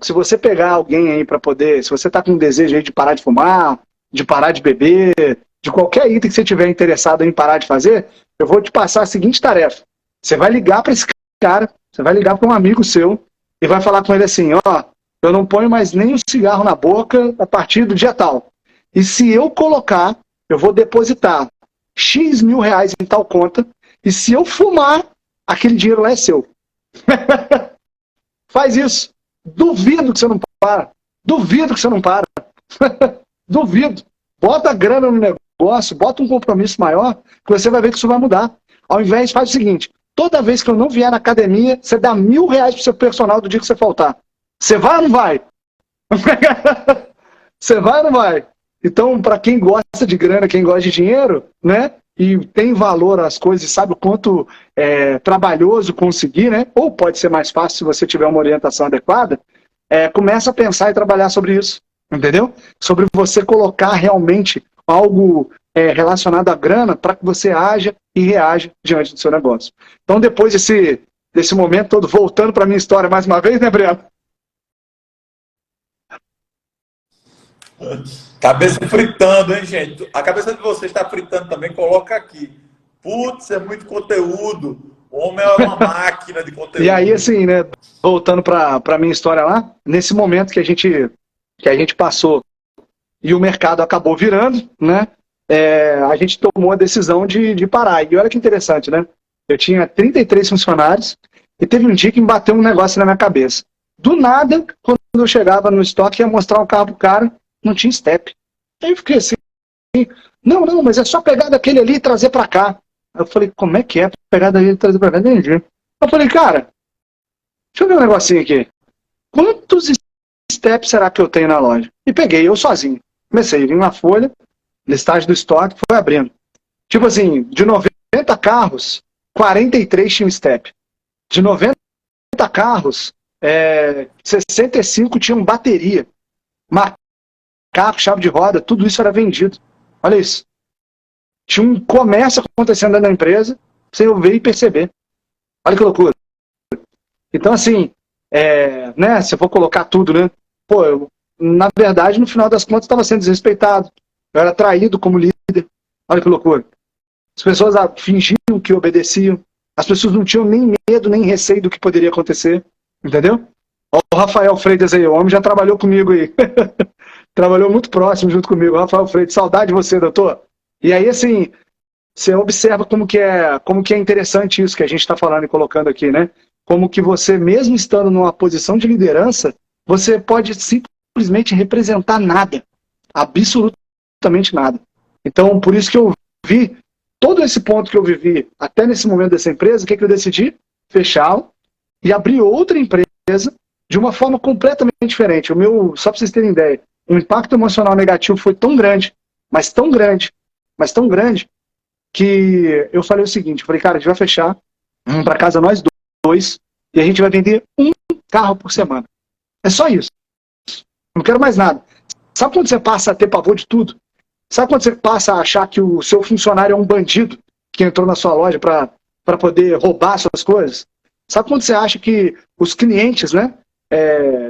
Se você pegar alguém aí para poder, se você está com um desejo aí de parar de fumar, de parar de beber, de qualquer item que você tiver interessado em parar de fazer, eu vou te passar a seguinte tarefa. Você vai ligar para esse cara, você vai ligar para um amigo seu e vai falar com ele assim, eu não ponho mais nem um cigarro na boca a partir do dia tal. E se eu colocar, eu vou depositar X mil reais em tal conta, e se eu fumar, aquele dinheiro lá é seu. Faz isso. Duvido que você não para. Duvido que você não para. Duvido. Bota a grana no negócio, bota um compromisso maior, que você vai ver que isso vai mudar. Ao invés, faz o seguinte, toda vez que eu não vier na academia, você dá R$1.000 pro seu personal do dia que você faltar. Você vai ou não vai? Você vai ou não vai? Então, para quem gosta de grana, quem gosta de dinheiro, né? E tem valor às coisas e sabe o quanto é trabalhoso conseguir, né? Ou pode ser mais fácil se você tiver uma orientação adequada, começa a pensar e trabalhar sobre isso, entendeu? Sobre você colocar realmente algo relacionado à grana para que você haja e reaja diante do seu negócio. Então, depois desse momento todo, voltando para a minha história mais uma vez, né, Breno?
Cabeça fritando, hein, gente? A cabeça de vocês está fritando também, coloca aqui. Putz, é muito conteúdo. O homem é uma máquina de conteúdo.
E aí, assim, né, voltando para a minha história lá, nesse momento que a gente passou e o mercado acabou virando, né, a gente tomou a decisão de parar. E olha que interessante, né? Eu tinha 33 funcionários e teve um dia que me bateu um negócio na minha cabeça. Do nada, quando eu chegava no estoque, ia mostrar um carro pro cara, não tinha step. Aí eu fiquei assim, não, mas é só pegar daquele ali e trazer para cá. Aí eu falei, como é que é pegar daquele e trazer para cá? Entendi. Eu falei, cara, deixa eu ver um negocinho aqui. Quantos steps será que eu tenho na loja? E peguei, eu sozinho. Comecei, vim na folha, listagem do estoque, foi abrindo. Tipo assim, de 90 carros, 43 tinham step. De 90 carros, 65 tinham bateria. Macaco, chave de roda, tudo isso era vendido. Olha isso. Tinha um comércio acontecendo dentro da empresa, sem eu ver e perceber. Olha que loucura. Então, assim, né, se eu for colocar tudo, né, pô, na verdade, no final das contas, estava sendo desrespeitado. Eu era traído como líder. Olha que loucura. As pessoas fingiam que obedeciam. As pessoas não tinham nem medo, nem receio do que poderia acontecer. Entendeu? O Rafael Freitas aí, o homem já trabalhou comigo aí. Trabalhou muito próximo junto comigo. Rafael Freitas, saudade de você, doutor. E aí, assim, você observa como que é interessante isso que a gente está falando e colocando aqui, né? Como que você, mesmo estando numa posição de liderança, você pode simplesmente representar nada. Absolutamente nada. Então, por isso que eu vi todo esse ponto que eu vivi até nesse momento dessa empresa, o que eu decidi? Fechá-la e abrir outra empresa de uma forma completamente diferente. Só para vocês terem ideia, o impacto emocional negativo foi tão grande, mas tão grande, que eu falei o seguinte, eu falei, cara, a gente vai fechar, vamos para casa nós dois, e a gente vai vender um carro por semana. É só isso. Não quero mais nada. Sabe quando você passa a ter pavor de tudo? Sabe quando você passa a achar que o seu funcionário é um bandido que entrou na sua loja para poder roubar suas coisas? Sabe quando você acha que os clientes, né,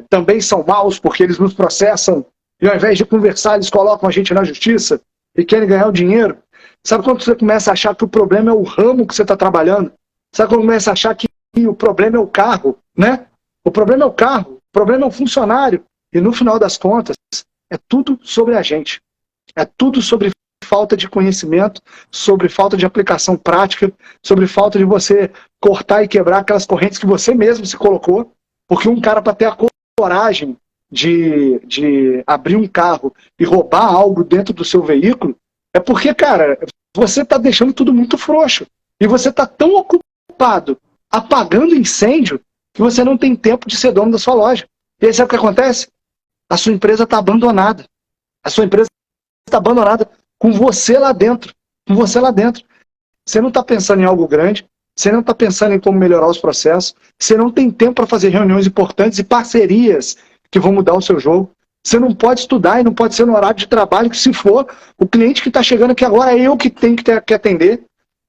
também são maus porque eles nos processam e ao invés de conversar eles colocam a gente na justiça e querem ganhar o dinheiro? Sabe quando você começa a achar que o problema é o ramo que você está trabalhando? Sabe quando começa a achar que o problema é o carro, né? O problema é o carro, o problema é o funcionário. E no final das contas, é tudo sobre a gente. É tudo sobre falta de conhecimento, sobre falta de aplicação prática, sobre falta de você cortar e quebrar aquelas correntes que você mesmo se colocou. Porque um cara, para ter a coragem de abrir um carro e roubar algo dentro do seu veículo, é porque, cara, você está deixando tudo muito frouxo. E você está tão ocupado apagando incêndio que você não tem tempo de ser dono da sua loja. E aí sabe o que acontece? A sua empresa está abandonada. A sua empresa está abandonada com você lá dentro. Com você lá dentro. Você não está pensando em algo grande, você não está pensando em como melhorar os processos, você não tem tempo para fazer reuniões importantes e parcerias que vão mudar o seu jogo. Você não pode estudar e não pode ser no horário de trabalho que, se for, o cliente que está chegando aqui agora é eu que tenho que atender.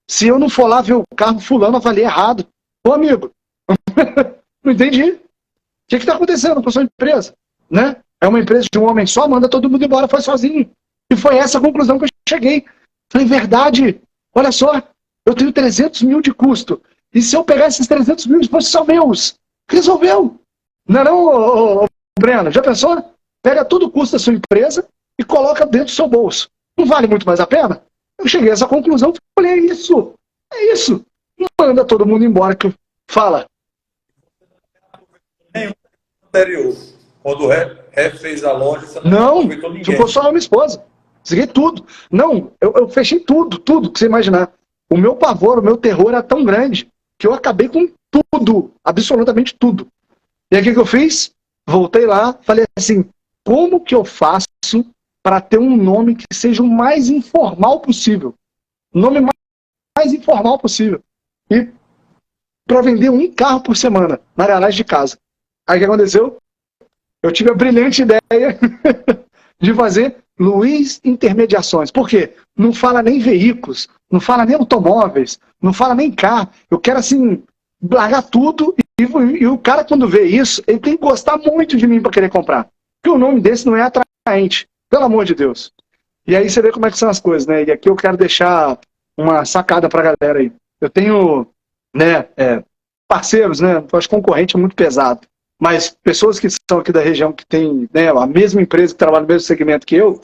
Se eu não for lá ver o carro, fulano avaliei errado. Ô, amigo, não entendi. O que está acontecendo com a sua empresa? Né? É uma empresa de um homem só, manda todo mundo embora, foi sozinho. E foi essa a conclusão que eu cheguei. Falei, verdade, olha só, eu tenho 300 mil de custo. E se eu pegar esses 300 mil e fossem só meus? Resolveu. Não é não, Breno? Já pensou? Pega todo o custo da sua empresa e coloca dentro do seu bolso. Não vale muito mais a pena? Eu cheguei a essa conclusão e falei, é isso. É isso. Manda todo mundo embora. Fala.
Anterior. Quando o Ré fez a loja, você
não aproveitou ninguém. Ficou só a minha esposa. Desliguei tudo. Não, eu fechei tudo que você imaginar. O meu pavor, o meu terror era tão grande que eu acabei com tudo, absolutamente tudo. E aí o que eu fiz? Voltei lá, falei assim, como que eu faço para ter um nome que seja o mais informal possível? O nome mais informal possível. E para vender um carro por semana na garagem de casa. Aí o que aconteceu? Eu tive a brilhante ideia de fazer Luiz Intermediações. Por quê? Não fala nem veículos, não fala nem automóveis, não fala nem carro. Eu quero, assim, largar tudo e o cara, quando vê isso, ele tem que gostar muito de mim para querer comprar. Porque o nome desse não é atraente, pelo amor de Deus. E aí você vê como é que são as coisas, né? E aqui eu quero deixar uma sacada para a galera aí. Eu tenho, né, parceiros, né? Eu acho que concorrente é muito pesado. Mas pessoas que são aqui da região, que tem, né, a mesma empresa, que trabalha no mesmo segmento que eu,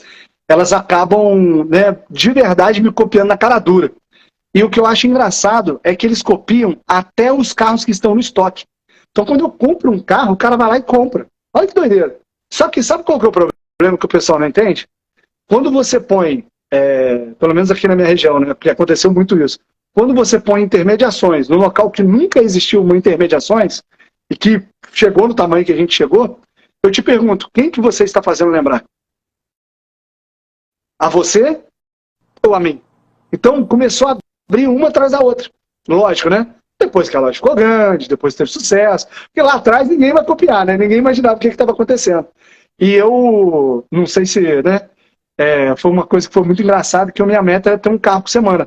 elas acabam, né, de verdade me copiando na cara dura. E o que eu acho engraçado é que eles copiam até os carros que estão no estoque. Então quando eu compro um carro, o cara vai lá e compra. Olha que doideira. Só que sabe qual que é o problema que o pessoal não entende? Quando você põe, pelo menos aqui na minha região, né, porque aconteceu muito isso, quando você põe intermediações no local que nunca existiu uma intermediações, e que chegou no tamanho que a gente chegou, eu te pergunto, quem que você está fazendo lembrar? A você ou a mim? Então começou a abrir uma atrás da outra. Lógico, né? Depois que a loja ficou grande, depois teve sucesso, porque lá atrás ninguém vai copiar, né? Ninguém imaginava o que estava acontecendo. E eu, não sei se, né, foi uma coisa que foi muito engraçada, que a minha meta era ter um carro por semana.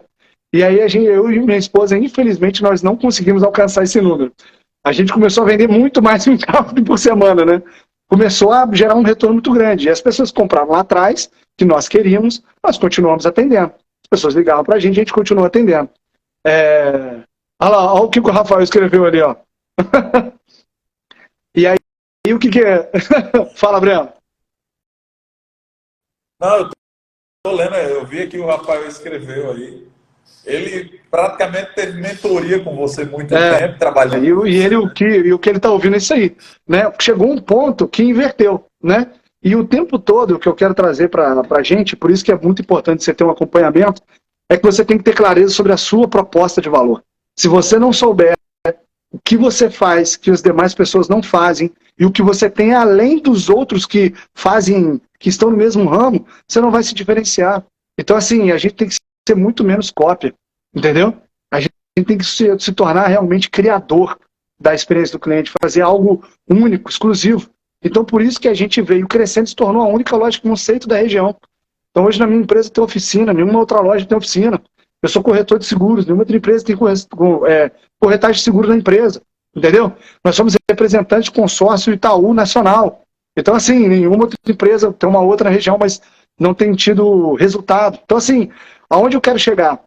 E aí eu e minha esposa, infelizmente, nós não conseguimos alcançar esse número. a gente começou a vender muito mais um carro por semana, né? Começou a gerar um retorno muito grande. E as pessoas compravam lá atrás, que nós queríamos, nós continuamos atendendo. As pessoas ligavam pra gente, a gente continuou atendendo. Olha lá, olha o que o Rafael escreveu ali, ó. E aí, o que é? Fala, Breno.
Não, eu tô lendo, eu vi aqui o Rafael escreveu aí. Ele praticamente teve mentoria com você muito tempo, trabalhando.
E o que ele está ouvindo é isso aí, né? Chegou um ponto que inverteu, né? E o tempo todo, o que eu quero trazer para a gente, por isso que é muito importante você ter um acompanhamento, é que você tem que ter clareza sobre a sua proposta de valor. Se você não souber o que você faz, que as demais pessoas não fazem, e o que você tem além dos outros que fazem, que estão no mesmo ramo, você não vai se diferenciar. Então, assim, a gente tem que ser muito menos cópia, entendeu? A gente tem que se tornar realmente criador da experiência do cliente, fazer algo único, exclusivo. Então, por isso que a gente veio crescendo e se tornou a única loja de conceito da região. Então, hoje na minha empresa tem oficina, nenhuma outra loja tem oficina. Eu sou corretor de seguros, nenhuma outra empresa tem corretagem de seguros na empresa, entendeu? Nós somos representantes de consórcio Itaú Nacional. Então, assim, nenhuma outra empresa tem uma outra na região, mas não tem tido resultado. Então, assim, aonde eu quero chegar?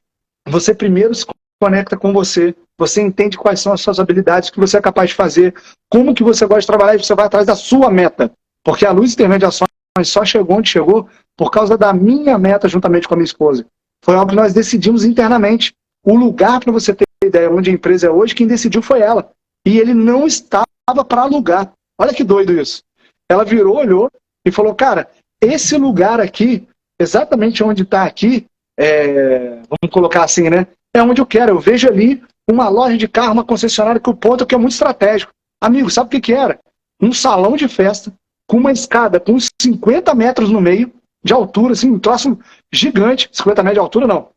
Você primeiro se conecta com você, você entende quais são as suas habilidades, o que você é capaz de fazer, como que você gosta de trabalhar e você vai atrás da sua meta. Porque a Luz Intermediações só chegou onde chegou por causa da minha meta juntamente com a minha esposa. Foi algo que nós decidimos internamente. O lugar, para você ter ideia onde a empresa é hoje, quem decidiu foi ela. E ele não estava para alugar. Olha que doido isso. Ela virou, olhou e falou, cara, esse lugar aqui, exatamente onde está aqui, vamos colocar assim, né? É onde eu quero. Eu vejo ali uma loja de carro, uma concessionária, que o ponto que é muito estratégico. Amigo, sabe o que era? Um salão de festa, com uma escada com uns 50 metros no meio, de altura, assim, um troço gigante. 50 metros de altura, não.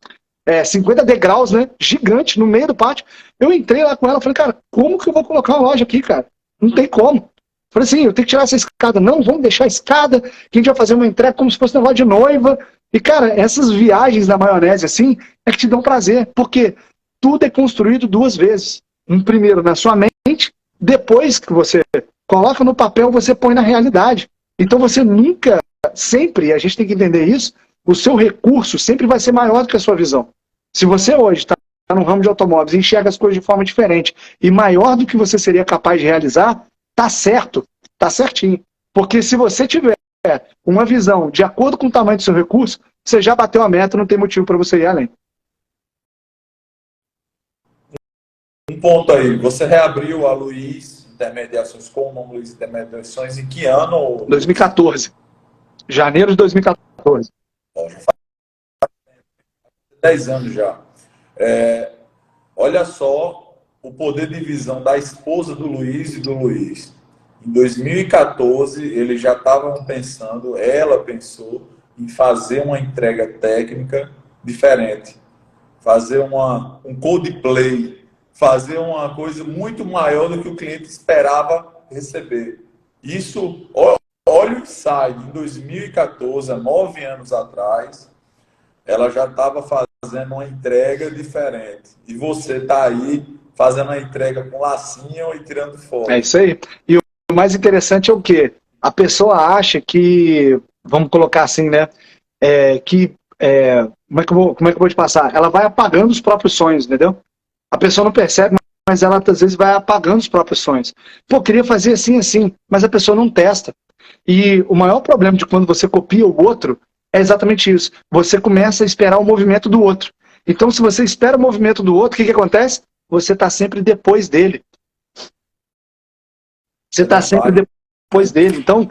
50 degraus, né? Gigante, no meio do pátio. Eu entrei lá com ela, falei, cara, como que eu vou colocar uma loja aqui, cara? Não tem como. Falei assim, eu tenho que tirar essa escada. Não, vamos deixar a escada, que a gente vai fazer uma entrega como se fosse um negócio de noiva. E, cara, essas viagens na maionese, assim, é que te dão prazer. Porque tudo é construído duas vezes. Um primeiro na sua mente, depois que você coloca no papel, você põe na realidade. Então você nunca, sempre, a gente tem que entender isso, o seu recurso sempre vai ser maior do que a sua visão. Se você hoje está no ramo de automóveis e enxerga as coisas de forma diferente e maior do que você seria capaz de realizar, tá certo, tá certinho. Porque se você tiver uma visão de acordo com o tamanho do seu recurso, você já bateu a meta, não tem motivo para você ir além.
Um ponto aí, você reabriu a Luiz Intermediações com o nome Luiz Intermediações em que ano?
2014. Janeiro de 2014.
Já faz 10 anos já. Olha só o poder de visão da esposa do Luiz e do Luiz. Em 2014, eles já estavam pensando, ela pensou em fazer uma entrega técnica diferente, fazer um codeplay, fazer uma coisa muito maior do que o cliente esperava receber. Isso, olha o insight, em 2014, há 9 anos atrás, ela já estava fazendo uma entrega diferente. E você está aí fazendo a entrega com lacinho e tirando foto.
É isso aí. E o mais interessante é o quê? A pessoa acha que, vamos colocar assim, né? Como é que eu vou te passar? Ela vai apagando os próprios sonhos, entendeu? A pessoa não percebe, mas ela às vezes vai apagando os próprios sonhos. Pô, queria fazer assim, assim, mas a pessoa não testa. E o maior problema de quando você copia o outro é exatamente isso. Você começa a esperar o movimento do outro. Então, se você espera o movimento do outro, o que acontece? Você está sempre depois dele. Você está sempre depois dele. Então,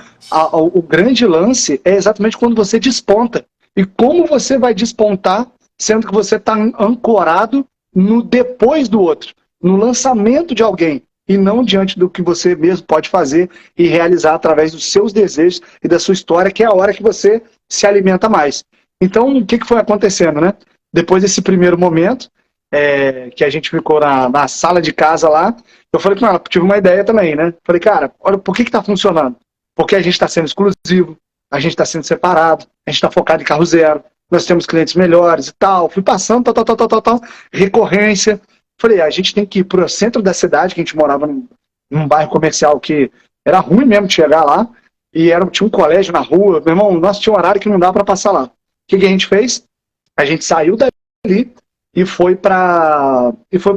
o grande lance é exatamente quando você desponta. E como você vai despontar, sendo que você está ancorado no depois do outro, no lançamento de alguém, e não diante do que você mesmo pode fazer e realizar através dos seus desejos e da sua história, que é a hora que você se alimenta mais. Então, o que foi acontecendo, né? Depois desse primeiro momento, que a gente ficou na sala de casa lá, eu falei com ela, tive uma ideia também, né? Falei, cara, olha, por que está funcionando? Porque a gente está sendo exclusivo, a gente está sendo separado, a gente está focado em carro zero, nós temos clientes melhores e tal. Fui passando, tal, recorrência. Falei, a gente tem que ir para o centro da cidade, que a gente morava num bairro comercial que era ruim mesmo de chegar lá, e tinha um colégio na rua, meu irmão, nossa, tinha um horário que não dava para passar lá. O que a gente fez? A gente saiu dali e foi para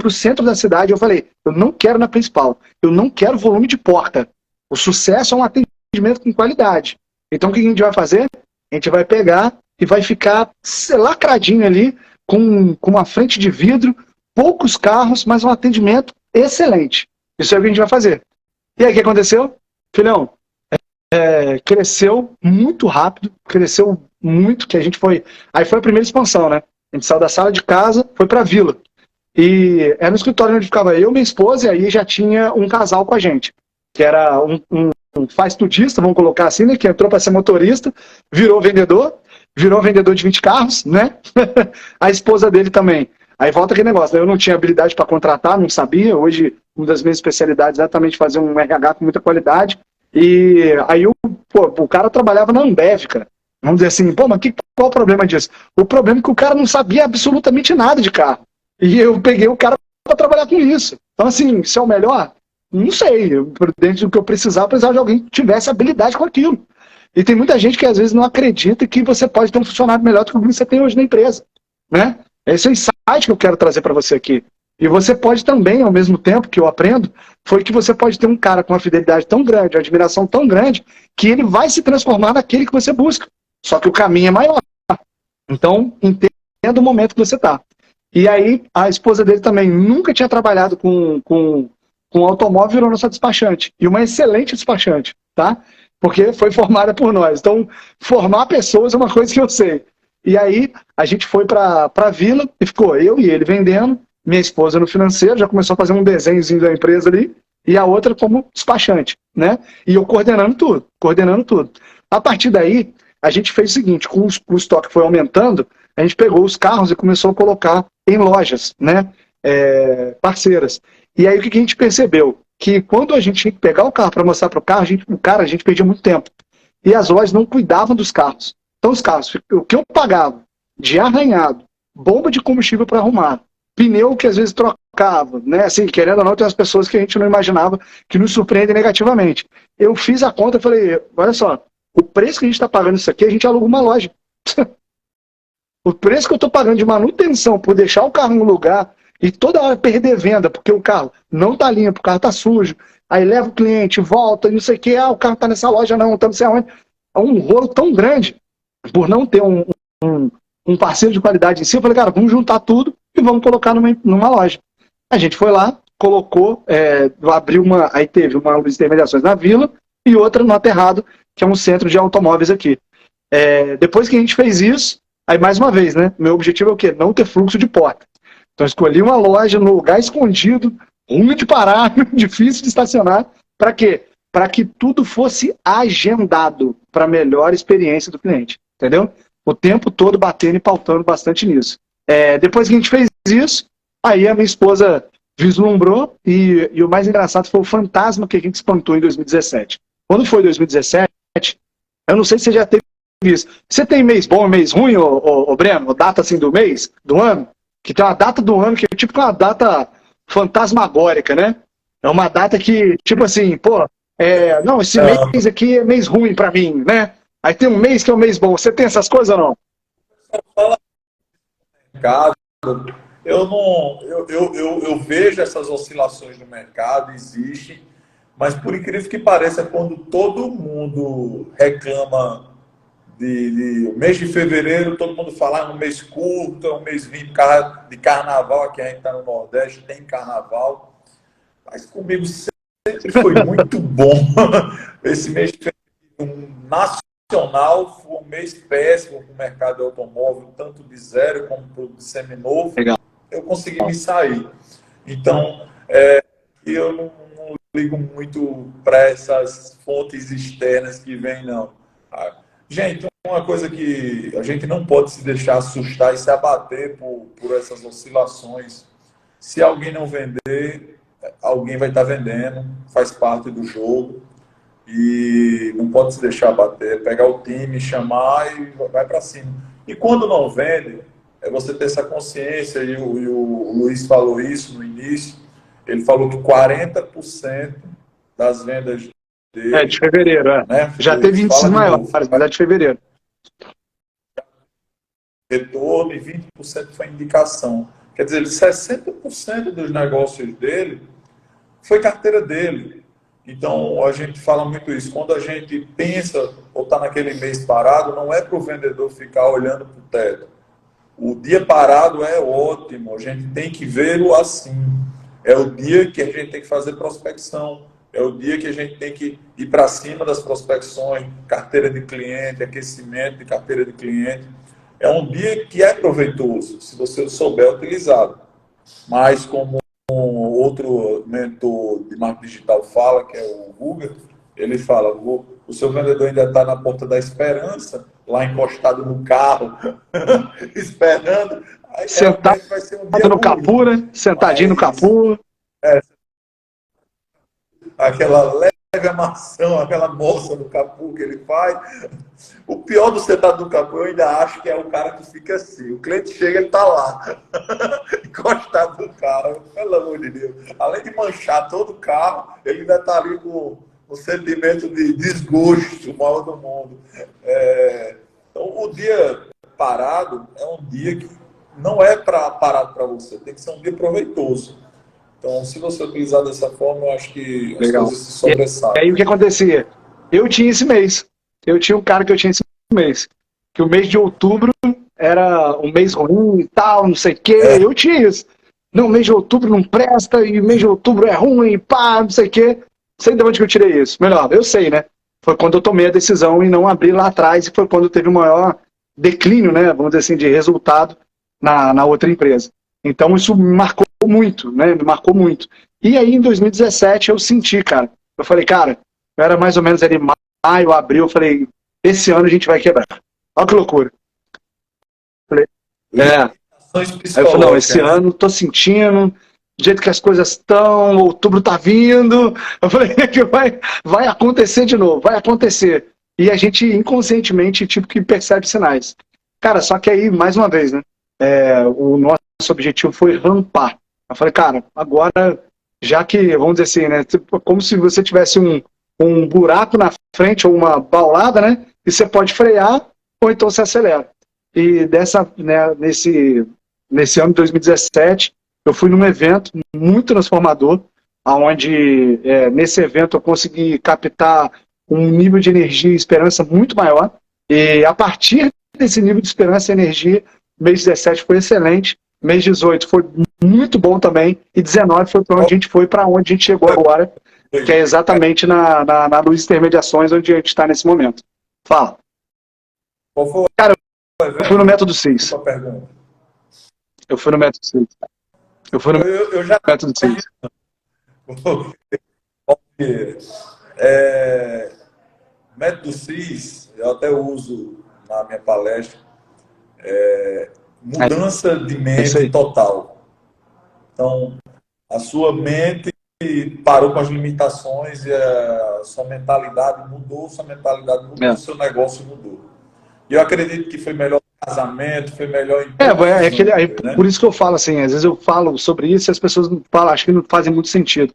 o centro da cidade. Eu falei, eu não quero na principal, eu não quero volume de porta. O sucesso é um atendimento com qualidade. Então o que a gente vai fazer? A gente vai pegar e vai ficar lacradinho ali, com uma frente de vidro, poucos carros, mas um atendimento excelente. Isso é o que a gente vai fazer. E aí o que aconteceu? Filhão, cresceu muito rápido, cresceu muito, que a gente foi... Aí foi a primeira expansão, né? A gente saiu da sala de casa, foi pra vila. E era no escritório onde ficava eu, minha esposa, e aí já tinha um casal com a gente, que era um faz-tudista, vamos colocar assim, né? Que entrou para ser motorista, virou vendedor de 20 carros, né? A esposa dele também. Aí volta aquele negócio, né? Eu não tinha habilidade para contratar, não sabia. Hoje, uma das minhas especialidades é exatamente fazer um RH com muita qualidade. E aí o cara trabalhava na Ambev, cara. Vamos dizer assim, pô, mas qual o problema disso? O problema é que o cara não sabia absolutamente nada de carro. E eu peguei o cara para trabalhar com isso. Então, assim, isso é o melhor? Não sei. Dentro do que eu precisava de alguém que tivesse habilidade com aquilo. E tem muita gente que às vezes não acredita que você pode ter um funcionário melhor do que o que você tem hoje na empresa, né? Esse é o insight que eu quero trazer para você aqui. E você pode também, ao mesmo tempo que eu aprendo, foi que você pode ter um cara com uma fidelidade tão grande, uma admiração tão grande, que ele vai se transformar naquele que você busca. Só que o caminho é maior. Então, entenda o momento que você está. E aí, a esposa dele também nunca tinha trabalhado com automóvel, virou nossa despachante. E uma excelente despachante, tá? Porque foi formada por nós. Então, formar pessoas é uma coisa que eu sei. E aí, a gente foi para a vila, e ficou eu e ele vendendo, minha esposa no financeiro, já começou a fazer um desenhozinho da empresa ali, e a outra como despachante, né? E eu coordenando tudo. A partir daí, a gente fez o seguinte, com o estoque foi aumentando, a gente pegou os carros e começou a colocar em lojas, né? Parceiras. E aí, o que a gente percebeu? Que quando a gente tinha que pegar o carro para mostrar para o carro, a gente perdia muito tempo. E as lojas não cuidavam dos carros. Então, os carros, o que eu pagava de arranhado, bomba de combustível para arrumar, pneu que às vezes trocava, né? Assim, querendo ou não, tem umas pessoas que a gente não imaginava que nos surpreendem negativamente. Eu fiz a conta e falei, olha só, o preço que a gente está pagando isso aqui, a gente aluga uma loja. O preço que eu estou pagando de manutenção por deixar o carro no lugar e toda hora perder venda, porque o carro não está limpo, o carro está sujo, aí leva o cliente, volta, não sei o que, o carro está nessa loja não, está não sei aonde. É um rolo tão grande por não ter um parceiro de qualidade em si. Eu falei, cara, vamos juntar tudo e vamos colocar numa loja. A gente foi lá, colocou, abriu aí teve uma luz de intermediações na vila e outra no Aterrado, que é um centro de automóveis aqui. Depois que a gente fez isso, aí mais uma vez, né? Meu objetivo é o quê? Não ter fluxo de porta. Então escolhi uma loja no lugar escondido, ruim de parar, difícil de estacionar. Para quê? Para que tudo fosse agendado para a melhor experiência do cliente. Entendeu? O tempo todo batendo e pautando bastante nisso. Depois que a gente fez isso, aí a minha esposa vislumbrou e o mais engraçado foi o fantasma que a gente espantou em 2017. Quando foi 2017, eu não sei se você já teve isso. Você tem mês bom e mês ruim, ô Breno? Data assim do mês, do ano? Que tem uma data do ano que é tipo uma data fantasmagórica, né? É uma data que, tipo assim, pô, não, esse mês aqui é mês ruim pra mim, né? Aí tem um mês que é um mês bom. Você tem essas coisas ou não?
Mercado, eu vejo essas oscilações no mercado, existem, mas por incrível que pareça, quando todo mundo reclama de mês de fevereiro, todo mundo fala um mês curto, é um mês vindo de carnaval, aqui a gente está no Nordeste, tem carnaval, mas comigo sempre foi muito bom. Esse mês de fevereiro nacional foi um mês péssimo para o mercado de automóvel, tanto de zero como de seminovo.
Legal.
Eu consegui me sair. Então, eu não ligo muito para essas fontes externas que vêm, não. Gente, uma coisa que a gente não pode se deixar assustar e se abater por essas oscilações. Se alguém não vender, alguém vai estar vendendo, faz parte do jogo. E não pode se deixar abater, pegar o time, chamar e vai para cima. E quando não vende, é você ter essa consciência, e o Luiz falou isso no início, ele falou que 40% das vendas
É, de
dele,
fevereiro, é.
né?
Já
Ele
teve índices
fala de novo,
maiores, mas é de fevereiro.
retorno e 20% foi indicação. Quer dizer, 60% dos negócios dele foi carteira dele. Então, a gente fala muito isso. Quando a gente pensa ou está naquele mês parado, não é para o vendedor ficar olhando para o teto. O dia parado é ótimo, a gente tem que vê-lo assim. É o dia que a gente tem que fazer prospecção, é o dia que a gente tem que ir para cima das prospecções, carteira de cliente, aquecimento de carteira de cliente. É um dia que é proveitoso, se você souber utilizá-lo. Mas como outro mentor de marketing digital fala, que é o Guga, ele fala, o seu vendedor ainda está na porta da esperança, lá encostado no carro, esperando, aí
Sentado
realmente vai ser um dia
no
ruim.
capô, né? Sentadinho no
Mas
capô.
aquela leve amarração, aquela moça no capô que ele faz. O pior do sentado no capô, eu ainda acho que é o cara que fica assim. O cliente chega, ele tá lá, encostado no carro, pelo amor de Deus. Além de manchar todo o carro, ele ainda tá ali com um sentimento de desgosto, mal do mundo. Então, o dia parado é um dia que não é parado para você, tem que ser um dia proveitoso. Então, se você utilizar dessa forma, eu acho que as
Legal.
coisas se
E
sobressaem.
aí o que acontecia? Eu tinha esse mês. Eu tinha um cara que eu tinha esse mês. Que o mês de outubro era um mês ruim e tal, não sei o quê.
É,
Eu tinha isso. Não, mês de outubro não presta, e mês de outubro é ruim, pá, não sei o quê. Sei de onde que eu tirei isso. Melhor, eu sei, né? Foi quando eu tomei a decisão e não abri lá atrás, e foi quando teve o maior declínio, né? Vamos dizer assim, de resultado na outra empresa. Então isso me marcou muito, né? Me marcou muito. E aí, em 2017, eu senti, cara. Eu falei, cara, eu era mais ou menos ali maio, abril. Eu falei, esse ano a gente vai quebrar. Olha que loucura. Eu falei, é.
limitações
Aí eu falei, não, esse
psicológicas, né?
ano tô sentindo, do jeito que as coisas estão, outubro tá vindo. Eu falei que vai acontecer de novo, vai acontecer. E a gente inconscientemente, tipo, que percebe sinais. Cara, só que aí, mais uma vez, né? O nosso objetivo foi rampar. Eu falei, cara, agora, já que, vamos dizer assim, né? Como se você tivesse um buraco na frente ou uma baulada, né? E você pode frear ou então se acelera. E né, nesse ano de 2017, eu fui num evento muito transformador, onde nesse evento eu consegui captar um nível de energia e esperança muito maior. E a partir desse nível de esperança e energia, mês 17 foi excelente, mês 18 foi muito bom também, e 19 foi para onde a gente foi, para onde a gente chegou agora, que é exatamente na Luz Intermediações, onde a gente está nesse momento. Fala.
Qual foi
Cara,
o
eu fui no
evento?
método 6.
Desculpa a pergunta.
Eu fui no método 6. Eu fui no
Eu já
método 6.
é, método CIS, eu até uso na minha palestra, mudança de
É isso
mente
aí.
total. Então, a sua mente parou com as limitações e a sua mentalidade mudou,
É.
seu negócio mudou. E eu acredito que foi melhor no casamento, foi melhor em todos os âmbitos,
Por
né?
isso que eu falo assim, às vezes eu falo sobre isso e as pessoas não falam, acho que não fazem muito sentido.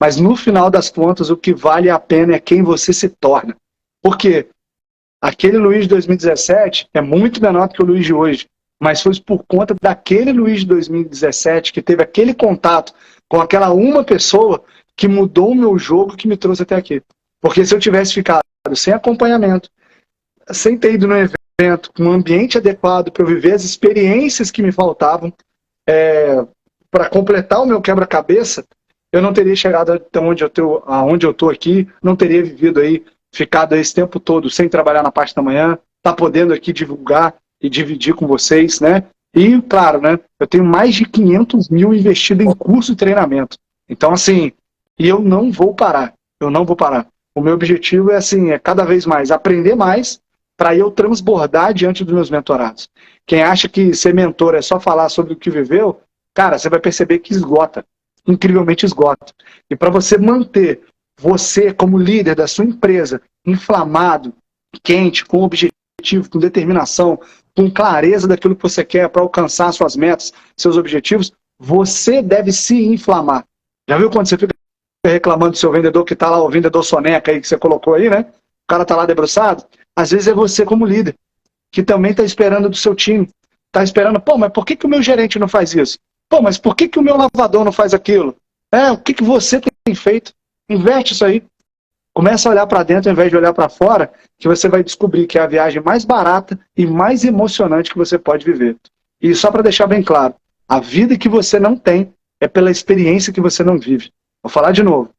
Mas no final das contas, o que vale a pena é quem você se torna. Porque aquele Luiz de 2017 é muito menor do que o Luiz de hoje, mas foi por conta daquele Luiz de 2017 que teve aquele contato com aquela uma pessoa que mudou o meu jogo, que me trouxe até aqui. Porque se eu tivesse ficado sem acompanhamento, sem ter ido no evento, com um ambiente adequado para eu viver as experiências que me faltavam, para completar o meu quebra-cabeça, eu não teria chegado até aonde eu estou aqui, não teria vivido aí, ficado esse tempo todo sem trabalhar na parte da manhã, tá podendo aqui divulgar e dividir com vocês, né? E, claro, né, eu tenho mais de 500 mil investido em curso e treinamento. Então, assim, e eu não vou parar, eu não vou parar. O meu objetivo é, assim, cada vez mais aprender mais para eu transbordar diante dos meus mentorados. Quem acha que ser mentor é só falar sobre o que viveu, cara, você vai perceber que esgota, incrivelmente esgota. E para você manter você como líder da sua empresa inflamado, quente, com objetivo, com determinação, com clareza daquilo que você quer para alcançar suas metas, seus objetivos, você deve se inflamar. Já viu quando você fica fica reclamando do seu vendedor que está lá, o vendedor soneca aí que você colocou aí, né? O cara está lá debruçado. Às vezes é você como líder, que também está esperando do seu time. Está esperando, pô, mas por que o meu gerente não faz isso? Pô, mas por que o meu lavador não faz aquilo? O que você tem feito? Inverte isso aí. Começa a olhar para dentro ao invés de olhar para fora, que você vai descobrir que é a viagem mais barata e mais emocionante que você pode viver. E só para deixar bem claro, a vida que você não tem é pela experiência que você não vive. Vou falar de novo.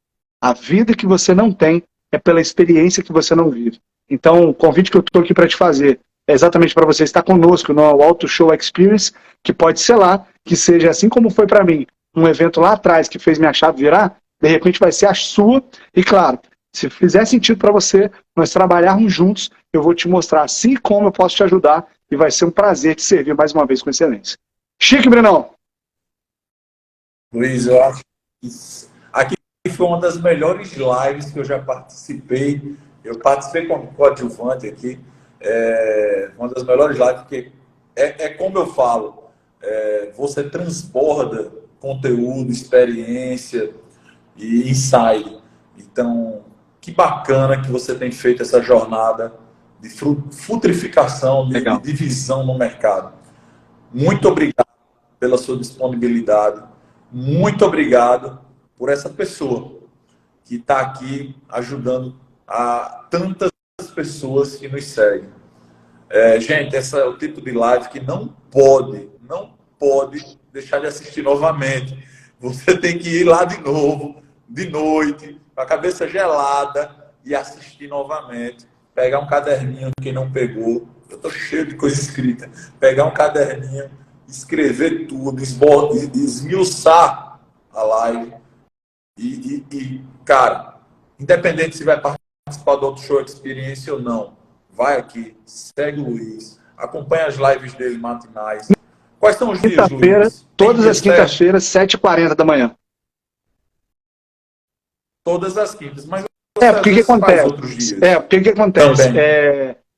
A vida que você não tem é pela experiência que você não vive. Então, o convite que eu estou aqui para te fazer é exatamente para você estar conosco no Auto Show Experience, que pode ser lá, que seja assim como foi para mim, um evento lá atrás que fez minha chave virar, de repente vai ser a sua, e claro, se fizer sentido para você, nós trabalharmos juntos, eu vou te mostrar assim como eu posso te ajudar, e vai ser um prazer te servir mais uma vez com excelência. Chique, Brenão!
Luiz, eu acho que aqui foi uma das melhores lives que eu já participei. Eu participei como coadjuvante aqui. Uma das melhores lives, porque como eu falo, você transborda conteúdo, experiência e insight. Então, que bacana que você tem feito essa jornada de futrificação, de
Legal.
divisão no mercado. Muito obrigado pela sua disponibilidade. Muito obrigado por essa pessoa que está aqui ajudando a tantas pessoas que nos seguem. Gente, esse é o tipo de live que não pode deixar de assistir novamente. Você tem que ir lá de novo, de noite, com a cabeça gelada e assistir novamente. Pegar um caderninho, quem não pegou, eu estou cheio de coisa escrita. Pegar um caderninho, escrever tudo, esmiuçar a live. Cara, independente se vai participar do Auto Show Experience ou não, vai aqui, segue o Luiz, acompanha as lives dele matinais. Quais são os dias, Luiz?
Todas as quintas-feiras, 7h40 da manhã.
Todas as quintas, mas você
porque o que acontece?
Outros dias.
Porque o que acontece?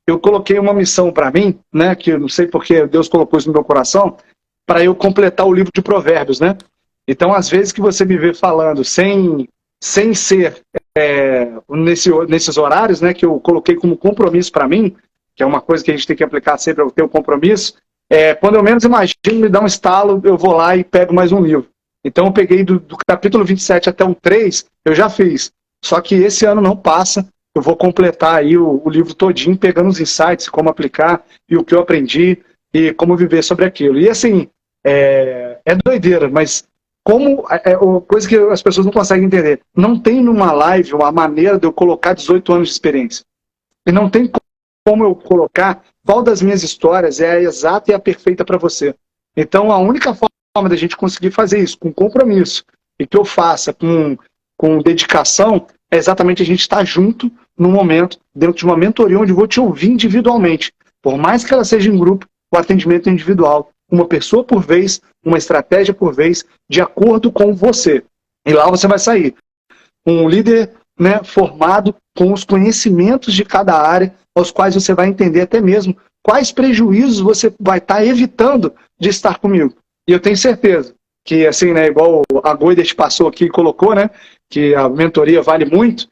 Eu coloquei uma missão para mim, né, que eu não sei porque Deus colocou isso no meu coração, para eu completar o livro de Provérbios, né? Então, às vezes que você me vê falando sem ser nesses horários, né, que eu coloquei como compromisso para mim, que é uma coisa que a gente tem que aplicar sempre, eu ter o compromisso, quando eu menos imagino, me dá um estalo, eu vou lá e pego mais um livro. Então, eu peguei do capítulo 27 até o 3, eu já fiz. Só que esse ano não passa, eu vou completar aí o livro todinho, pegando os insights, como aplicar, e o que eu aprendi, e como viver sobre aquilo. E assim, é doideira, mas coisa que as pessoas não conseguem entender. Não tem numa live uma maneira de eu colocar 18 anos de experiência. E não tem como eu colocar qual das minhas histórias é a exata e a perfeita para você. Então, a única forma da gente conseguir fazer isso com compromisso e que eu faça com dedicação é exatamente a gente estar junto no momento, dentro de uma mentoria onde eu vou te ouvir individualmente. Por mais que ela seja em grupo, o atendimento é individual. Uma pessoa por vez, uma estratégia por vez, de acordo com você. E lá você vai sair um líder, né, formado com os conhecimentos de cada área, aos quais você vai entender até mesmo quais prejuízos você vai estar evitando de estar comigo. E eu tenho certeza que, assim, né, igual a Goides passou aqui e colocou, né, que a mentoria vale muito,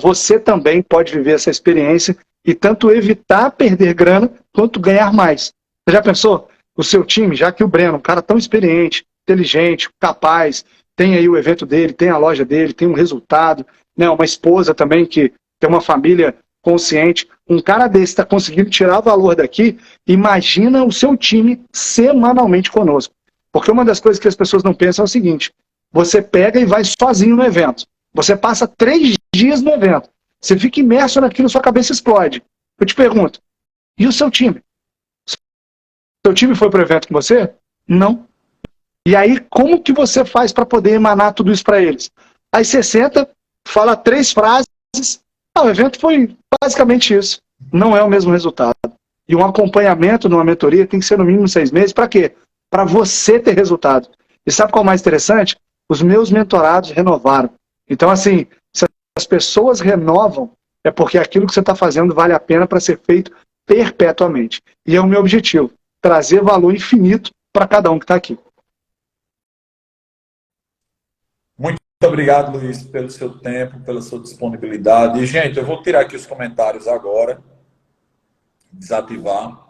você também pode viver essa experiência e tanto evitar perder grana, quanto ganhar mais. Você já pensou? O seu time, já que o Breno, um cara tão experiente, inteligente, capaz, tem aí o evento dele, tem a loja dele, tem um resultado, né, uma esposa também que tem uma família consciente, um cara desse está conseguindo tirar valor daqui, imagina o seu time semanalmente conosco. Porque uma das coisas que as pessoas não pensam é o seguinte, você pega e vai sozinho no evento. Você passa 3 dias no evento. Você fica imerso naquilo, sua cabeça explode. Eu te pergunto, e o seu time? Seu time foi para o evento com você? Não. E aí, como que você faz para poder emanar tudo isso para eles? Aí você senta, fala 3 frases, o evento foi basicamente isso. Não é o mesmo resultado. E um acompanhamento numa mentoria tem que ser no mínimo 6 meses. Para quê? Para você ter resultado. E sabe qual é o mais interessante? Os meus mentorados renovaram. Então, assim, se as pessoas renovam, é porque aquilo que você está fazendo vale a pena para ser feito perpetuamente. E é o meu objetivo, trazer valor infinito para cada um que está aqui.
obrigado, Luiz, pelo seu tempo, pela sua disponibilidade. E, gente, eu vou tirar aqui os comentários agora, desativar.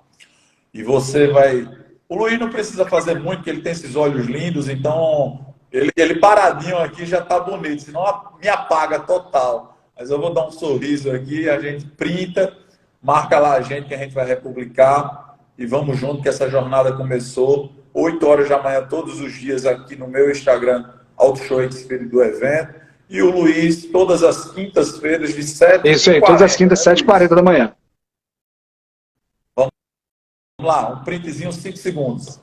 E você vai... O Luiz não precisa fazer muito, porque ele tem esses olhos lindos, então ele paradinho aqui já tá bonito, senão me apaga total. Mas eu vou dar um sorriso aqui, a gente printa, marca lá a gente que a gente vai republicar e vamos junto que essa jornada começou 8 horas da manhã todos os dias aqui no meu Instagram, Auto Show Experience do evento. E o Luiz, todas as quintas-feiras de 7h40.
Isso aí, todas as quintas, 7h40 da manhã.
Vamos lá, um printzinho, 5 segundos.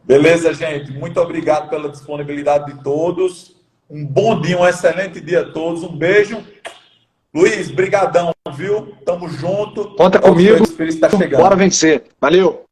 Beleza, gente? Muito obrigado pela disponibilidade de todos. Um bom dia, um excelente dia a todos. Um beijo. Luiz, brigadão, viu? Tamo junto.
Conta comigo.
Está chegando.
Bora vencer. Valeu.